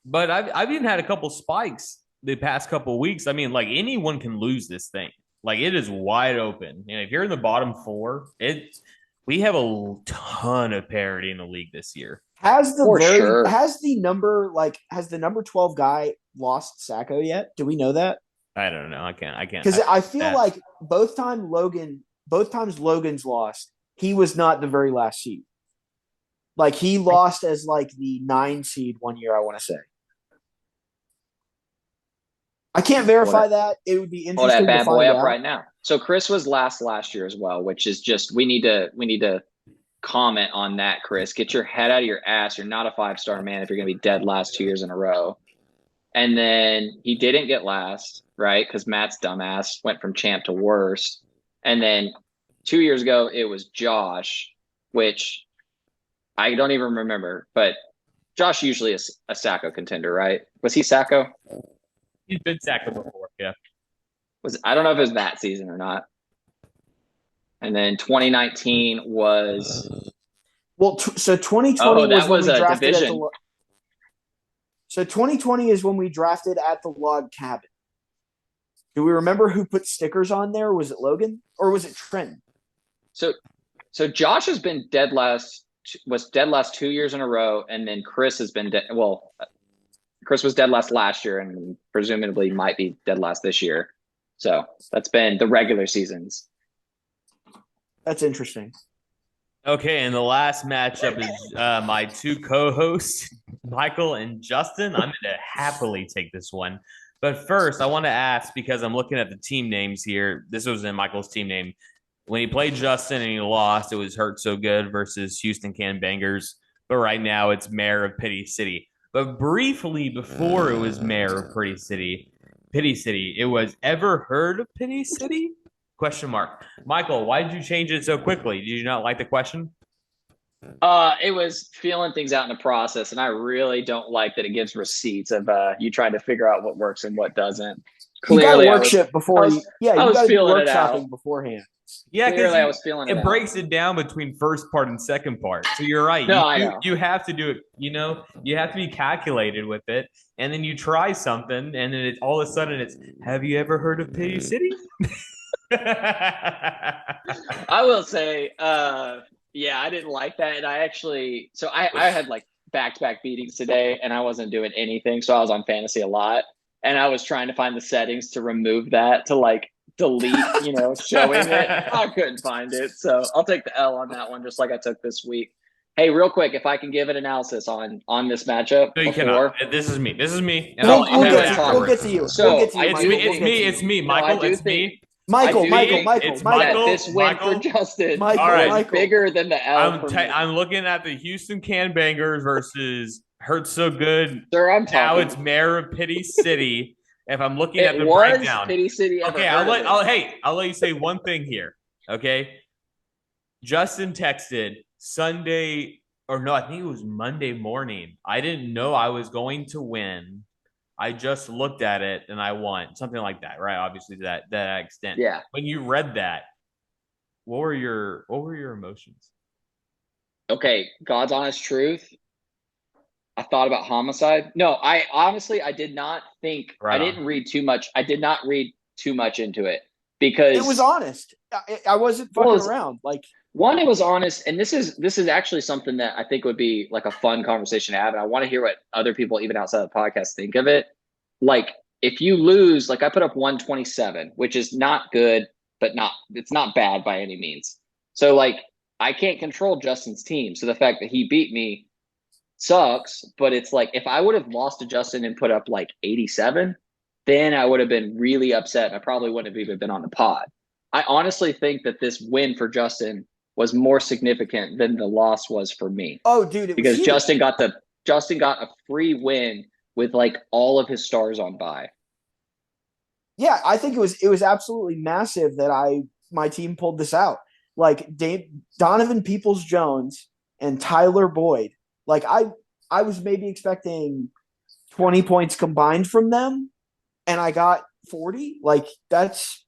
but I've even had a couple spikes the past couple of weeks. I mean, anyone can lose this thing. It is wide open. If you're in the bottom 4, we have a ton of parity in the league this year. Has the number 12 guy lost Sacco yet? Do we know that? I don't know. I can't. Because I feel like both times Logan's lost, he was not the very last seed. He lost as the 9 seed one year, I want to say. I can't verify that. It would be interesting. Hold that bad to find boy out up right now. So Chris was last year as well, which is just we need to comment on that, Chris. Get your head out of your ass. You're not a 5-star man if you're going to be dead last 2 years in a row. And then he didn't get last, right? Because Matt's dumbass went from champ to worst. And then 2 years ago, it was Josh, which I don't even remember. But Josh usually is a Sacco contender, right? Was he Sacco? He's been Sacco before, yeah. I don't know if it was that season or not. And then 2019 was so 2020 oh, that was was when we a drafted division. at the. So 2020 is when we drafted at the log cabin. Do we remember who put stickers on there? Was it Logan or was it Trent? So Josh has been dead last. Was dead last 2 years in a row, and then Chris has been dead. Well, Chris was dead last year, and presumably might be dead last this year. So that's been the regular seasons. That's interesting. Okay, and the last matchup is my two co-hosts, Michael and Justin. I'm going to happily take this one. But first, I want to ask, because I'm looking at the team names here. This was in Michael's team name. When he played Justin and he lost, it was Hurt So Good versus Houston Can Bangers. But right now, it's Mayor of Pity City. But briefly before it was Mayor of Pity City, it was Ever Heard of Pity City? Question mark. Michael, why did you change it so quickly? Did you not like the question? It was feeling things out in the process, and I really don't like that it gives receipts of you trying to figure out what works and what doesn't. Clearly, you got to workshop before you. Yeah, you got to do workshopping bebeforehand. Yeah, because I was feeling it breaks it down between first part and second part. So you're right. No, you have to do it. You have to be calculated with it, and then you try something, and then it, all of a sudden it's. Have you ever heard of Pity City? I will say, yeah, I didn't like that, and I had like back-to-back meetings today, and I wasn't doing anything, so I was on fantasy a lot, and I was trying to find the settings to remove that to like delete, showing it. I couldn't find it, so I'll take the L on that one, just like I took this week. Hey, real quick, if I can give an analysis on this matchup. No, you cannot. This is me. And we'll get to you. So it's me, Michael. It's me. Michael. This win for Justin is bigger than the L. I'm looking at the Houston Can Bangers versus Hurt So Good. Sir, I'm talking. Now it's Mayor of Pity City. If I'm looking at the breakdown, Pity City. Okay, I'll let you say one thing here. Okay, Justin texted Sunday, or no, I think it was Monday morning. I didn't know I was going to win. I just looked at it and I won. Something like that, right? Obviously to that extent. Yeah. When you read that, what were your emotions? Okay, God's honest truth. I thought about homicide. No, I honestly did not think. Right. I didn't read too much. I did not read too much into it because it was honest. I wasn't fucking around. Like, one, it was honest, and this is actually something that I think would be like a fun conversation to have, and I want to hear what other people, even outside of the podcast, think of it. Like, if you lose, like I put up 127, which is not good, but it's not bad by any means. So like, I can't control Justin's team, so the fact that he beat me sucks. But it's like, if I would have lost to Justin and put up like 87, then I would have been really upset. I probably wouldn't have even been on the pod. I honestly think that this win for Justin was more significant than the loss was for me. Oh, dude, because Justin got a free win with like all of his stars on bye. Yeah, I think it was absolutely massive that my team pulled this out. Like Donovan Peoples-Jones and Tyler Boyd. Like I was maybe expecting 20 points combined from them, and I got 40. Like that's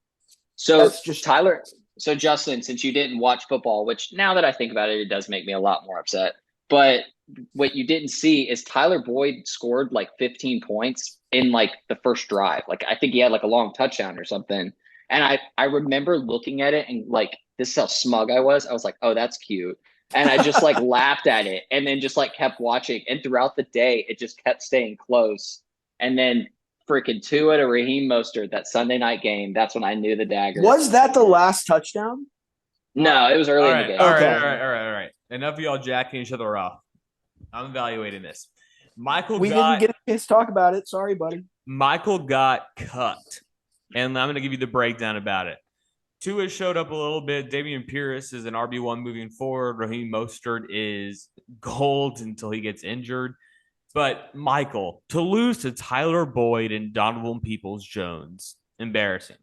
just Tyler. So Justin, since you didn't watch football, which now that I think about it, it does make me a lot more upset. But what you didn't see is Tyler Boyd scored like 15 points in like the first drive. Like I think he had like a long touchdown or something. And I remember looking at it and like, this is how smug I was. I was like, oh, that's cute. And I just like laughed at it and then just like kept watching. And throughout the day, it just kept staying close. And then freaking Tua to Raheem Mostert, that Sunday night game, that's when I knew the dagger. Was that the last touchdown? No, it was early in the game. All right. Enough of y'all jacking each other off. I'm evaluating this. We didn't get a chance to talk about it. Sorry, buddy. Michael got cut. And I'm going to give you the breakdown about it. Tua showed up a little bit. Damian Pierce is an RB1 moving forward. Raheem Mostert is gold until he gets injured. But Michael, to lose to Tyler Boyd and Donovan Peoples-Jones, embarrassing.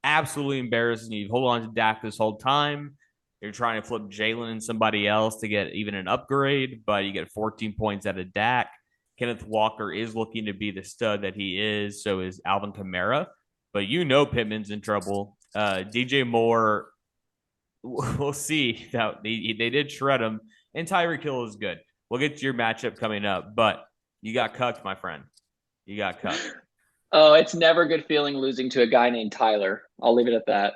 Absolutely embarrassing. You hold on to Dak this whole time. You're trying to flip Jalen and somebody else to get even an upgrade, but you get 14 points out of Dak. Kenneth Walker is looking to be the stud that he is. So is Alvin Kamara. But you know Pittman's in trouble. DJ Moore, we'll see. They did shred him, and Tyreek Hill is good. We'll get to your matchup coming up, but you got cucked, my friend. You got cucked. Oh, it's never a good feeling losing to a guy named Tyler. I'll leave it at that.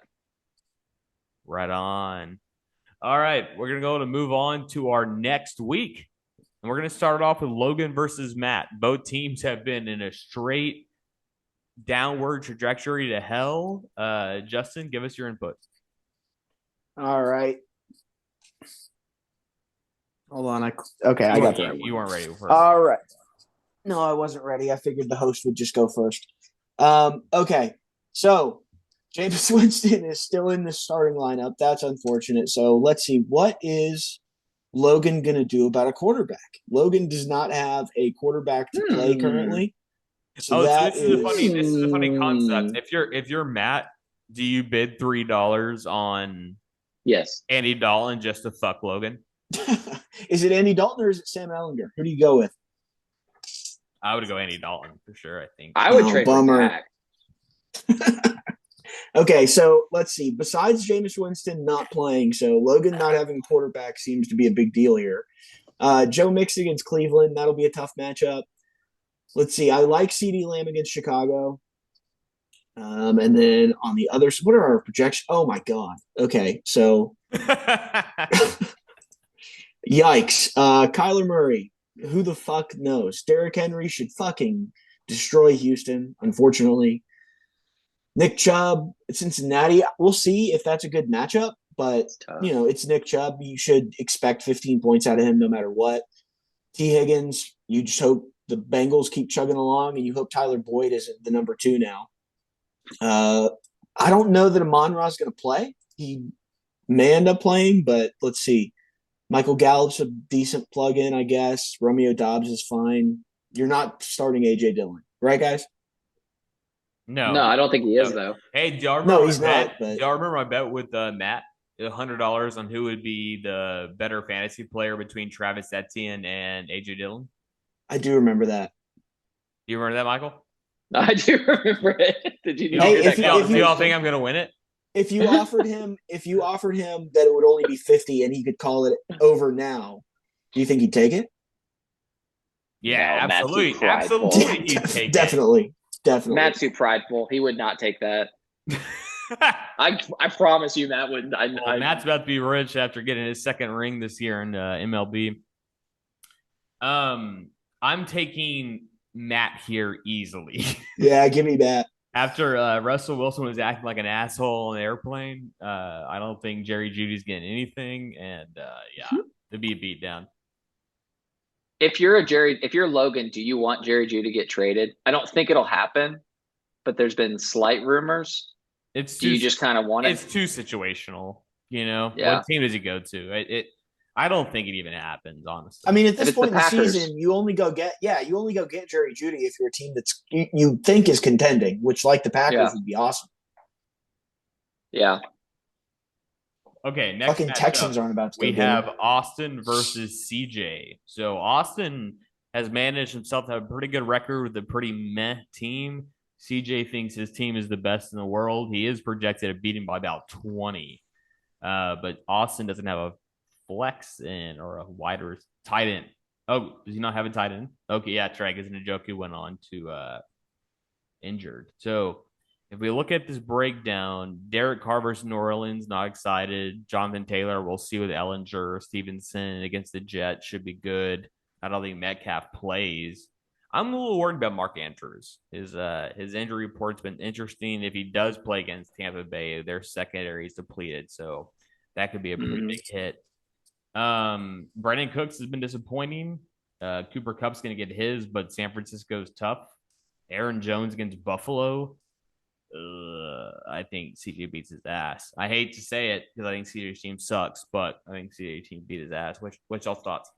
Right on. All right, we're going to move on to our next week. And we're going to start off with Logan versus Matt. Both teams have been in a straight downward trajectory to hell. Justin, give us your input. All right. Hold on. I got that. You weren't ready. All right. No, I wasn't ready. I figured the host would just go first. Okay. So Jameis Winston is still in the starting lineup. That's unfortunate. So let's see. What is Logan going to do about a quarterback? Logan does not have a quarterback to play currently. So this is a funny concept. If you're Matt, do you bid $3 on Andy Dalton just to fuck Logan? Is it Andy Dalton or is it Sam Ellinger? Who do you go with? I would go Andy Dalton for sure, I think. I would trade for Dak. Okay, so let's see. Besides Jameis Winston not playing, so Logan not having a quarterback seems to be a big deal here. Joe Mixon against Cleveland, that'll be a tough matchup. Let's see. I like CeeDee Lamb against Chicago. And then on the other, what are our projections? Oh my God. Okay, so yikes. Kyler Murray. Who the fuck knows? Derrick Henry should fucking destroy Houston, unfortunately. Nick Chubb at Cincinnati. We'll see if that's a good matchup, but it's Nick Chubb. You should expect 15 points out of him no matter what. T. Higgins, you just hope the Bengals keep chugging along, and you hope Tyler Boyd isn't the number 2 now. I don't know that Amon-Ra is going to play. He may end up playing, but let's see. Michael Gallup's a decent plug-in, I guess. Romeo Dobbs is fine. You're not starting A.J. Dillon, right, guys? No, I don't think he is, though. Hey, do y'all remember do y'all remember my bet with Matt? $100 on who would be the better fantasy player between Travis Etienne and A.J. Dillon? I do remember that. Do you remember that, Michael? I do remember it. Did you? Do y'all think I'm going to win it? If you offered him that it would only be 50 and he could call it over now, do you think he'd take it? Yeah, no, absolutely. Absolutely. He'd take Definitely. Matt's too prideful. He would not take that. I promise you, Matt wouldn't. Matt's about to be rich after getting his second ring this year in MLB. I'm taking Matt here easily. Yeah, give me that. After Russell Wilson was acting like an asshole on the airplane, I don't think Jerry Jeudy's getting anything, and it'd be a beatdown. If you're Logan, do you want Jerry Jeudy to get traded? I don't think it'll happen, but there's been slight rumors. Do you just kind of want it? It's too situational, Yeah. What team does he go to? I don't think it even happens, honestly. I mean, at this point in the season, you only go get Jerry Jeudy if you're a team that's you think is contending, which like the Packers would be awesome. Yeah. Okay, next fucking Texans aren't about to. We have Austin versus CJ. So Austin has managed himself to have a pretty good record with a pretty meh team. CJ thinks his team is the best in the world. He is projected to beat him by about 20. But Austin doesn't have a flex in or a wider tight end. Oh, does he not have a tight end? Okay, yeah, Trey, because Njoku went on to injured. So if we look at this breakdown, Derek Carr versus New Orleans, not excited. Jonathan Taylor, we'll see with Ellinger. Stevenson against the Jets should be good. I don't think Metcalf plays. I'm a little worried about Mark Andrews. His injury report's been interesting. If he does play against Tampa Bay, their secondary is depleted, so that could be a pretty big hit. Brandon Cooks has been disappointing. Cooper Kupp's going to get his, but San Francisco's tough. Aaron Jones against Buffalo. I think CJ beats his ass. I hate to say it because I think CJ's team sucks, but I think CJ's team beat his ass. What's y'all's thoughts?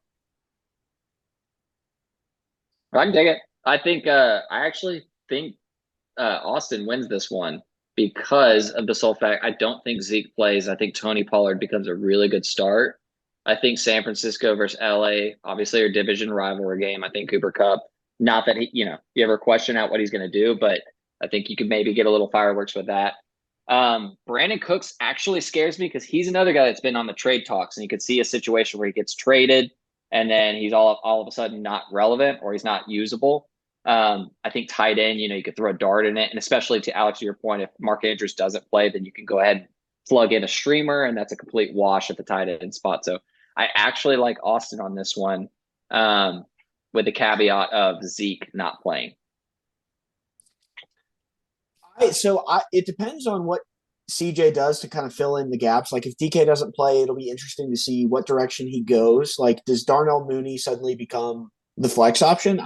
I can take it. I actually think Austin wins this one because of the sole fact I don't think Zeke plays. I think Tony Pollard becomes a really good start. I think San Francisco versus LA, obviously, our division rivalry game. I think Cooper Cup, not that you ever question out what he's going to do, but I think you could maybe get a little fireworks with that. Brandon Cooks actually scares me because he's another guy that's been on the trade talks, and you could see a situation where he gets traded and then he's all of a sudden not relevant or he's not usable. I think tight end, you could throw a dart in it. And especially to Alex, to your point, if Mark Andrews doesn't play, then you can go ahead and plug in a streamer, and that's a complete wash at the tight end spot. So I actually like Austin on this one, with the caveat of Zeke not playing. It depends on what CJ does to kind of fill in the gaps. Like if DK doesn't play, it'll be interesting to see what direction he goes. Like, does Darnell Mooney suddenly become the flex option?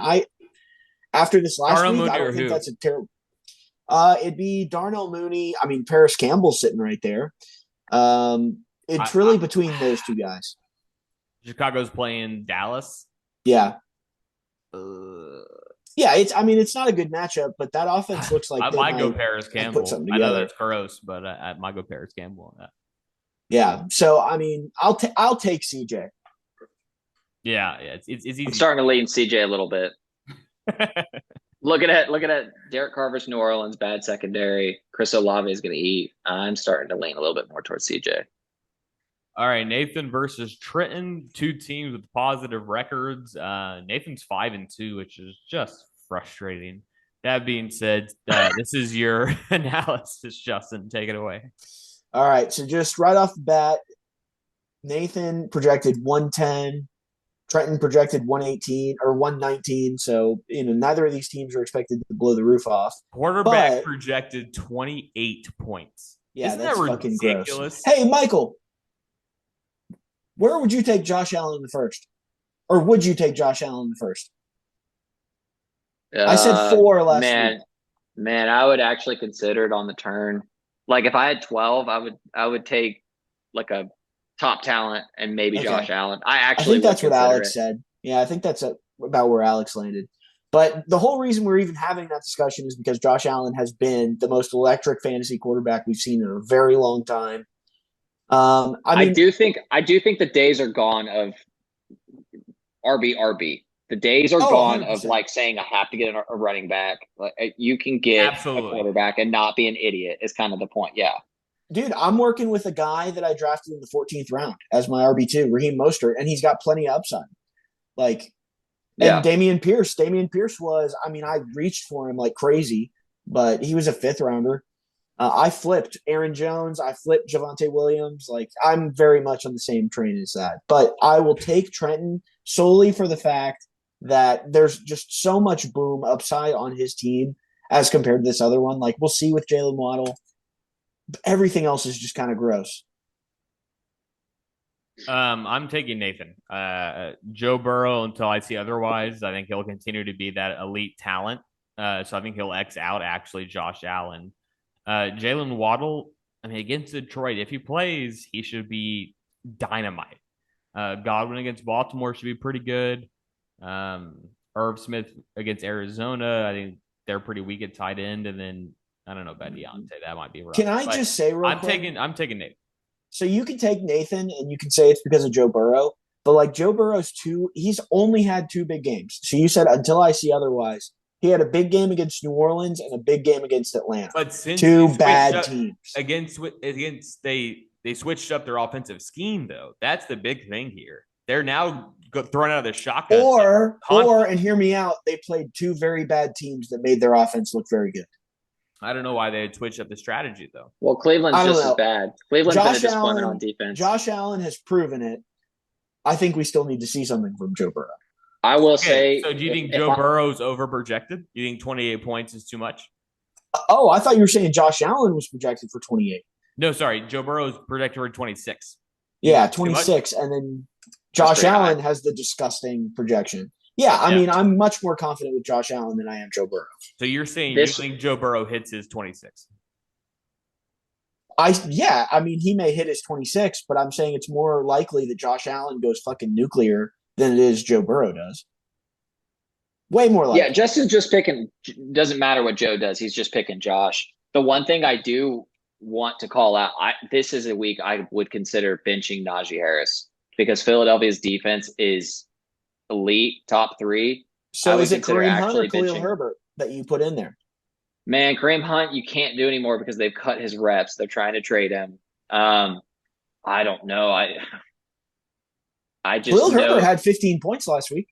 After this last Darnell week, Mooney I don't think who? that's a terrible. It'd be Darnell Mooney. I mean, Paris Campbell's sitting right there. It's really between those two guys. Chicago's playing Dallas. Yeah. Yeah, it's not a good matchup, but that offense looks like I might go Paris Campbell. put something I know together. that's gross, but I might go Paris Campbell on that. Yeah. So I mean, I'll take CJ. Yeah, it's easy. I'm starting to lean CJ a little bit. Looking at Derek Carver's New Orleans bad secondary. Chris Olave is going to eat. I'm starting to lean a little bit more towards CJ. All right, Nathan versus Trenton, two teams with positive records. Nathan's 5-2, which is just frustrating. That being said, this is your analysis, Justin. Take it away. All right, so just right off the bat, Nathan projected 110, Trenton projected 118 or 119. So neither of these teams are expected to blow the roof off. Quarterback projected 28 points. Yeah, Isn't that's that fucking ridiculous? Gross. Hey, Michael. Where would you take Josh Allen in the first? Or would you take Josh Allen in the first? I said 4 last week. Man, I would actually consider it on the turn. Like if I had 12, I would take like a top talent and maybe Josh Allen. I think that's what Alex said. Yeah, I think that's about where Alex landed. But the whole reason we're even having that discussion is because Josh Allen has been the most electric fantasy quarterback we've seen in a very long time. I do think the days are gone of RB. The days are gone 100%. Of like saying I have to get a running back. Like you can get a quarterback and not be an idiot is kind of the point. Yeah. Dude, I'm working with a guy that I drafted in the 14th round as my RB2, Raheem Mostert, and he's got plenty of upside. And Dameon Pierce was, I reached for him like crazy, but he was a 5th rounder. I flipped Aaron Jones. I flipped Javonte Williams. I'm very much on the same train as that. But I will take Trenton solely for the fact that there's just so much boom upside on his team as compared to this other one. We'll see with Jalen Waddle. Everything else is just kind of gross. I'm taking Nathan. Joe Burrow, until I see otherwise, I think he'll continue to be that elite talent. So I think he'll X out actually Josh Allen. Jalen Waddle, against Detroit, if he plays, he should be dynamite. Godwin against Baltimore should be pretty good. Irv Smith against Arizona, I think they're pretty weak at tight end. And then I don't know about Deontay. That might be rough. Can I just say real quick? I'm taking Nathan. So you can take Nathan and you can say it's because of Joe Burrow. But Joe Burrow's he's only had 2 big games. So you said until I see otherwise. He had a big game against New Orleans and a big game against Atlanta. But since 2 bad teams. Against they switched up their offensive scheme, though. That's the big thing here. They're now thrown out of the shotgun. Or, and hear me out, they played 2 very bad teams that made their offense look very good. I don't know why they had switched up the strategy, though. Well, Cleveland's just as bad. Cleveland's been a disappointment on defense. Josh Allen has proven it. I think we still need to see something from Joe Burrow. I will say. So do you think Joe Burrow's over projected? You think 28 points is too much? Oh, I thought you were saying Josh Allen was projected for 28. No, sorry. Joe Burrow's projected for 26. Yeah, 26. And then Josh Allen has the disgusting projection. Yeah, I mean, I'm much more confident with Josh Allen than I am Joe Burrow. So you're saying you think Joe Burrow hits his 26? I mean, he may hit his 26, but I'm saying it's more likely that Josh Allen goes fucking nuclear than it is Joe Burrow does. Way more Yeah, likely. Justin's just picking. Doesn't matter what Joe does. He's just picking Josh. The one thing I do want to call out, this is a week I would consider benching Najee Harris because Philadelphia's defense is elite, top three. I So would is it consider Kareem Hunt or actually Khalil benching. Herbert that you put in there? Man, Kareem Hunt, you can't do anymore because they've cut his reps. They're trying to trade him. I don't know. I just Khalil Herbert know had 15 points last week.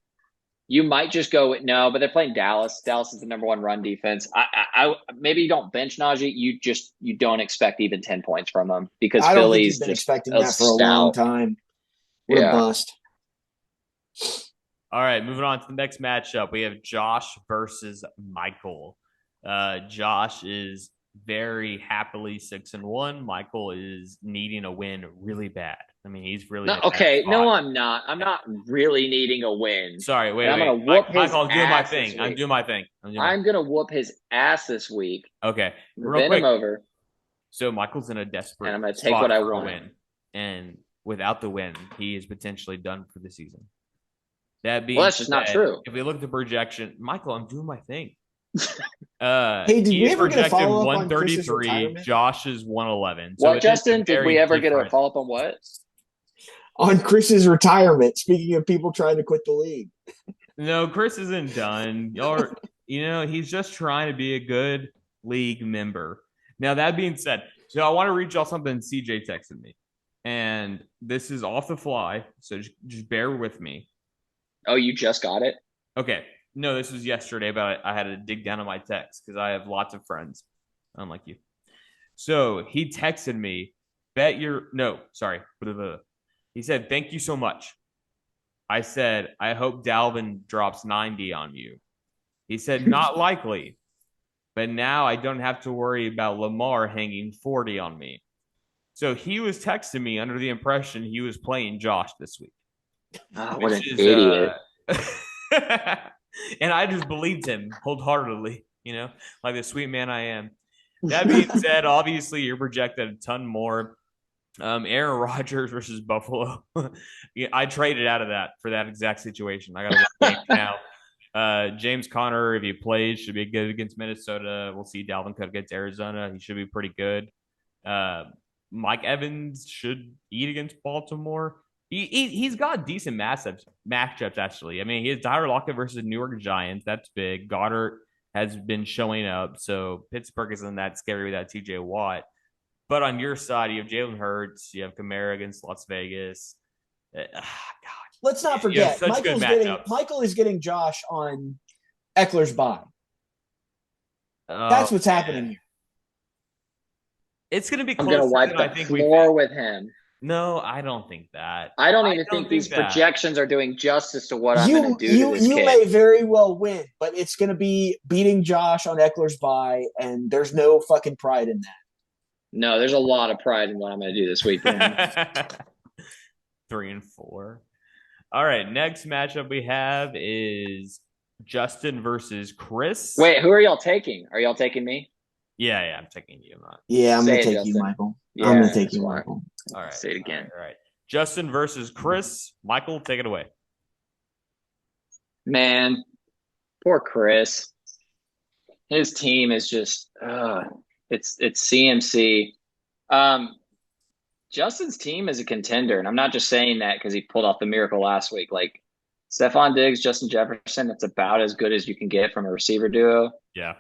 you might just go with no, but they're playing Dallas. Dallas is the number one run defense. I maybe you don't bench Najee. You don't expect even 10 points from them because I don't think you've Philly's been just expecting a that for a long stout. time. What a Yeah. bust. All right, moving on to the next matchup. We have Josh versus Michael. Josh is very happily 6-1. Michael is needing a win really bad. I mean, he's really No, in a bad okay, spot. no, I'm not. I'm not really needing a win. Sorry, wait. I'm gonna whoop his Michael, I'm doing my ass this thing. I'm week. doing my thing. I'm gonna whoop his ass this week. Okay, real Bend quick. him over. So Michael's in a desperate And I'm gonna take spot what I for a want. win, and without the win, he is potentially done for the season. That being Well, that's just not said, true. if we look at the projection, Michael, I'm doing my thing. Hey, did He we is ever get a projected follow-up on Chris's 133. retirement? Josh is 111. So What, it is Justin? Did we very ever get a different. follow up on what? On Chris's retirement, speaking of people trying to quit the league. No, Chris isn't done. He's just trying to be a good league member. Now, that being said, so I want to read y'all something CJ texted me. And this is off the fly, so just bear with me. Oh, you just got it? Okay. No, this was yesterday, but I had to dig down on my text because I have lots of friends, unlike you. So he texted me, He said, thank you so much. I said, I hope Dalvin drops 90 on you. He said, not likely. But now I don't have to worry about Lamar hanging 40 on me. So he was texting me under the impression he was playing Josh this week. Oh, what an idiot. And I just believed him wholeheartedly, like the sweet man I am. That being said, obviously you're projected a ton more. Aaron Rodgers versus Buffalo. I traded out of that for that exact situation. I got to wait now. James Conner, if he plays, should be good against Minnesota. We'll see Dalvin Cook against Arizona. He should be pretty good. Mike Evans should eat against Baltimore. He's got decent matchups, actually. I mean, he has Tyler Lockett versus New York Giants. That's big. Goddard has been showing up. So Pittsburgh isn't that scary without TJ Watt. But on your side, you have Jalen Hurts. You have Kamara against Las Vegas. God. Let's not forget, Michael is getting Josh on Eckler's bye. That's what's happening here. It's going to be I'm close. going to wipe the floor with him. No, I don't think that. I don't even think these projections are doing justice to what I'm going to do to this kid. You kid. may very well win, but it's going to be beating Josh on Eckler's bye, and there's no fucking pride in that. No, there's a lot of pride in what I'm going to do this weekend. 3-4. All right, next matchup we have is Justin versus Chris. Wait, who are y'all taking? Are y'all taking me? Yeah, I'm taking you. I'm going to take you, Michael. Yeah, I'm going to take you, Michael. All right. Say it again. All right. Justin versus Chris. Michael, take it away. Man, poor Chris. His team is just it's CMC. Justin's team is a contender, and I'm not just saying that because he pulled off the miracle last week. Like Stephon Diggs, Justin Jefferson, that's about as good as you can get from a receiver duo. Yeah.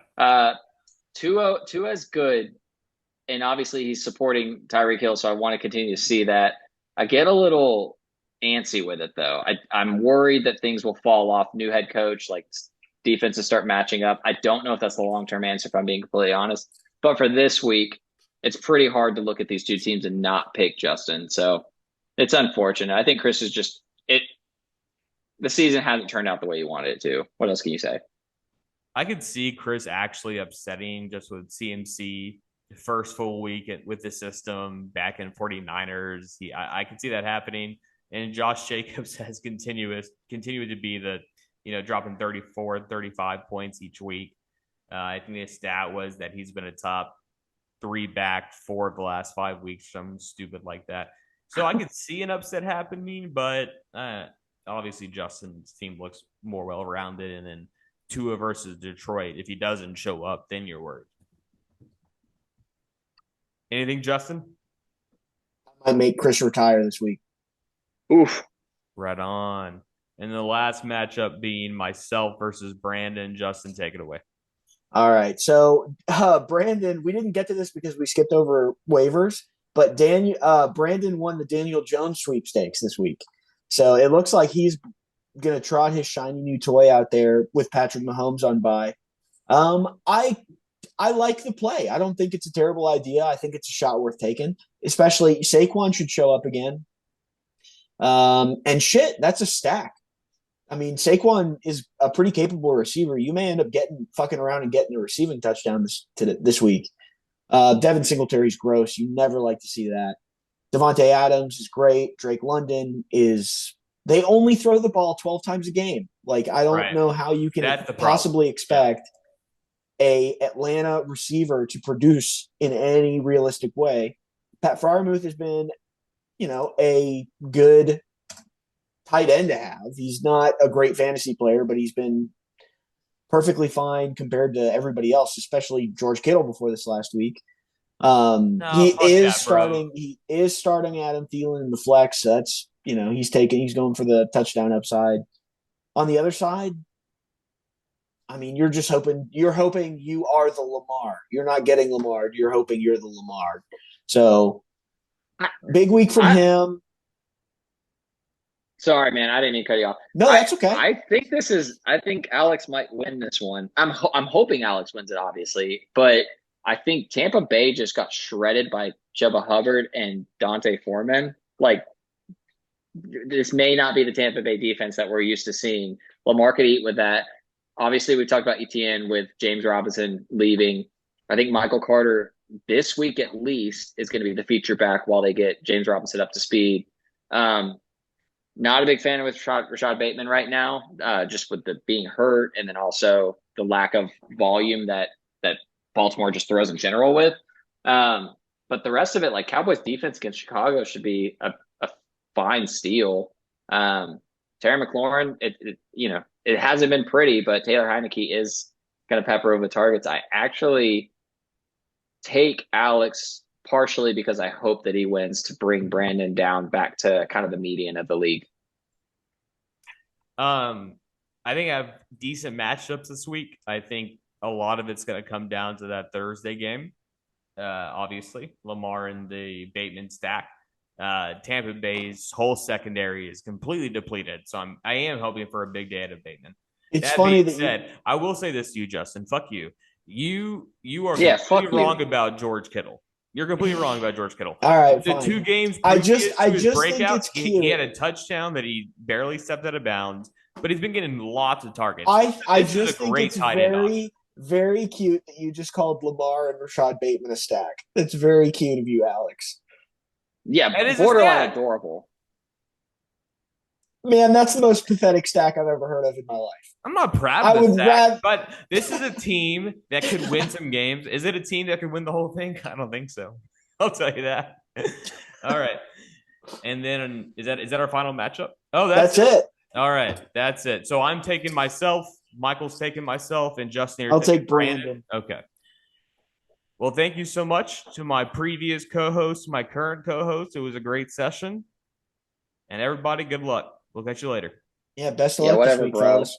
Tua's good, and obviously he's supporting Tyreek Hill, so I want to continue to see that. I get a little antsy with it, though. I'm worried that things will fall off. New head coach, like defenses start matching up. I don't know if that's the long-term answer, if I'm being completely honest. But for this week, it's pretty hard to look at these two teams and not pick Justin. So it's unfortunate. I think Chris is just it. The season hasn't turned out the way you wanted it to. What else can you say? I could see Chris actually upsetting just with CMC first full week with the system back in 49ers. I could see that happening. And Josh Jacobs has continued to be the, dropping 34, 35 points each week. I think the stat was that he's been a top 3 back 4 of the last 5 weeks, something stupid like that. So I could see an upset happening, but obviously Justin's team looks more well-rounded. And then Tua versus Detroit, if he doesn't show up, then you're worried. Anything, Justin? I might make Chris retire this week. Oof. Right on. And the last matchup being myself versus Brandon. Justin, take it away. All right. So, Brandon, we didn't get to this because we skipped over waivers, but Brandon won the Daniel Jones sweepstakes this week. So it looks like he's going to trot his shiny new toy out there with Patrick Mahomes on bye. I like the play. I don't think it's a terrible idea. I think it's a shot worth taking, especially Saquon should show up again. And shit, that's a stack. I mean, Saquon is a pretty capable receiver. You may end up fucking around and getting a receiving touchdown this week. Devin Singletary's gross. You never like to see that. Devontae Adams is great. Drake London is – they only throw the ball 12 times a game. Like, I don't know how you can possibly expect a Atlanta receiver to produce in any realistic way. Pat Freiermuth has been, a good tight end to have. He's not a great fantasy player, but he's been perfectly fine compared to everybody else, especially George Kittle before this last week. He is starting Adam Thielen in the flex. So that's, he's going for the touchdown upside. On the other side, I mean, you're hoping you are the Lamar. You're not getting Lamar. You're hoping you're the Lamar. So big week from him. Sorry, man. I didn't mean to cut you off. No, that's okay. I think Alex might win this one. I'm hoping Alex wins it, obviously, but I think Tampa Bay just got shredded by Chuba Hubbard and Dante Foreman. Like, this may not be the Tampa Bay defense that we're used to seeing. Lamar could eat with that. Obviously, we talked about Etienne with James Robinson leaving. I think Michael Carter this week at least is going to be the feature back while they get James Robinson up to speed. Not a big fan of Rashad Bateman right now, just with the being hurt and then also the lack of volume that Baltimore just throws in general with. But the rest of it, like Cowboys defense against Chicago should be a fine steal. Terry McLaurin, it hasn't been pretty, but Taylor Heineke is going to pepper over targets. I actually take Alex partially because I hope that he wins to bring Brandon down back to kind of the median of the league. I think I have decent matchups this week. I think a lot of it's going to come down to that Thursday game. Obviously, Lamar and the Bateman stack. Tampa Bay's whole secondary is completely depleted, so I am hoping for a big day out of Bateman. It's funny that said, I will say this to you, Justin. Fuck you. You are completely wrong about George Kittle. You're completely wrong about George Kittle. All right, the fine. 2 games I just breakout, think it's cute. He had a touchdown that he barely stepped out of bounds, but he's been getting lots of targets. I just think it's very, very cute that you just called Lamar and Rashad Bateman a stack. That's very cute of you, Alex. Yeah, borderline adorable. Man, that's the most pathetic stack I've ever heard of in my life. I'm not proud of the stack, but this is a team that could win some games. Is it a team that could win the whole thing? I don't think so. I'll tell you that. All right. And then is that our final matchup? Oh, that's it. All right. That's it. So I'm taking myself, Michael's taking myself, and Justin, I'll take Brandon. Okay. Well, thank you so much to my previous co-host, my current co-host. It was a great session. And everybody, good luck. We'll catch you later. Yeah, best of luck this week, fellas.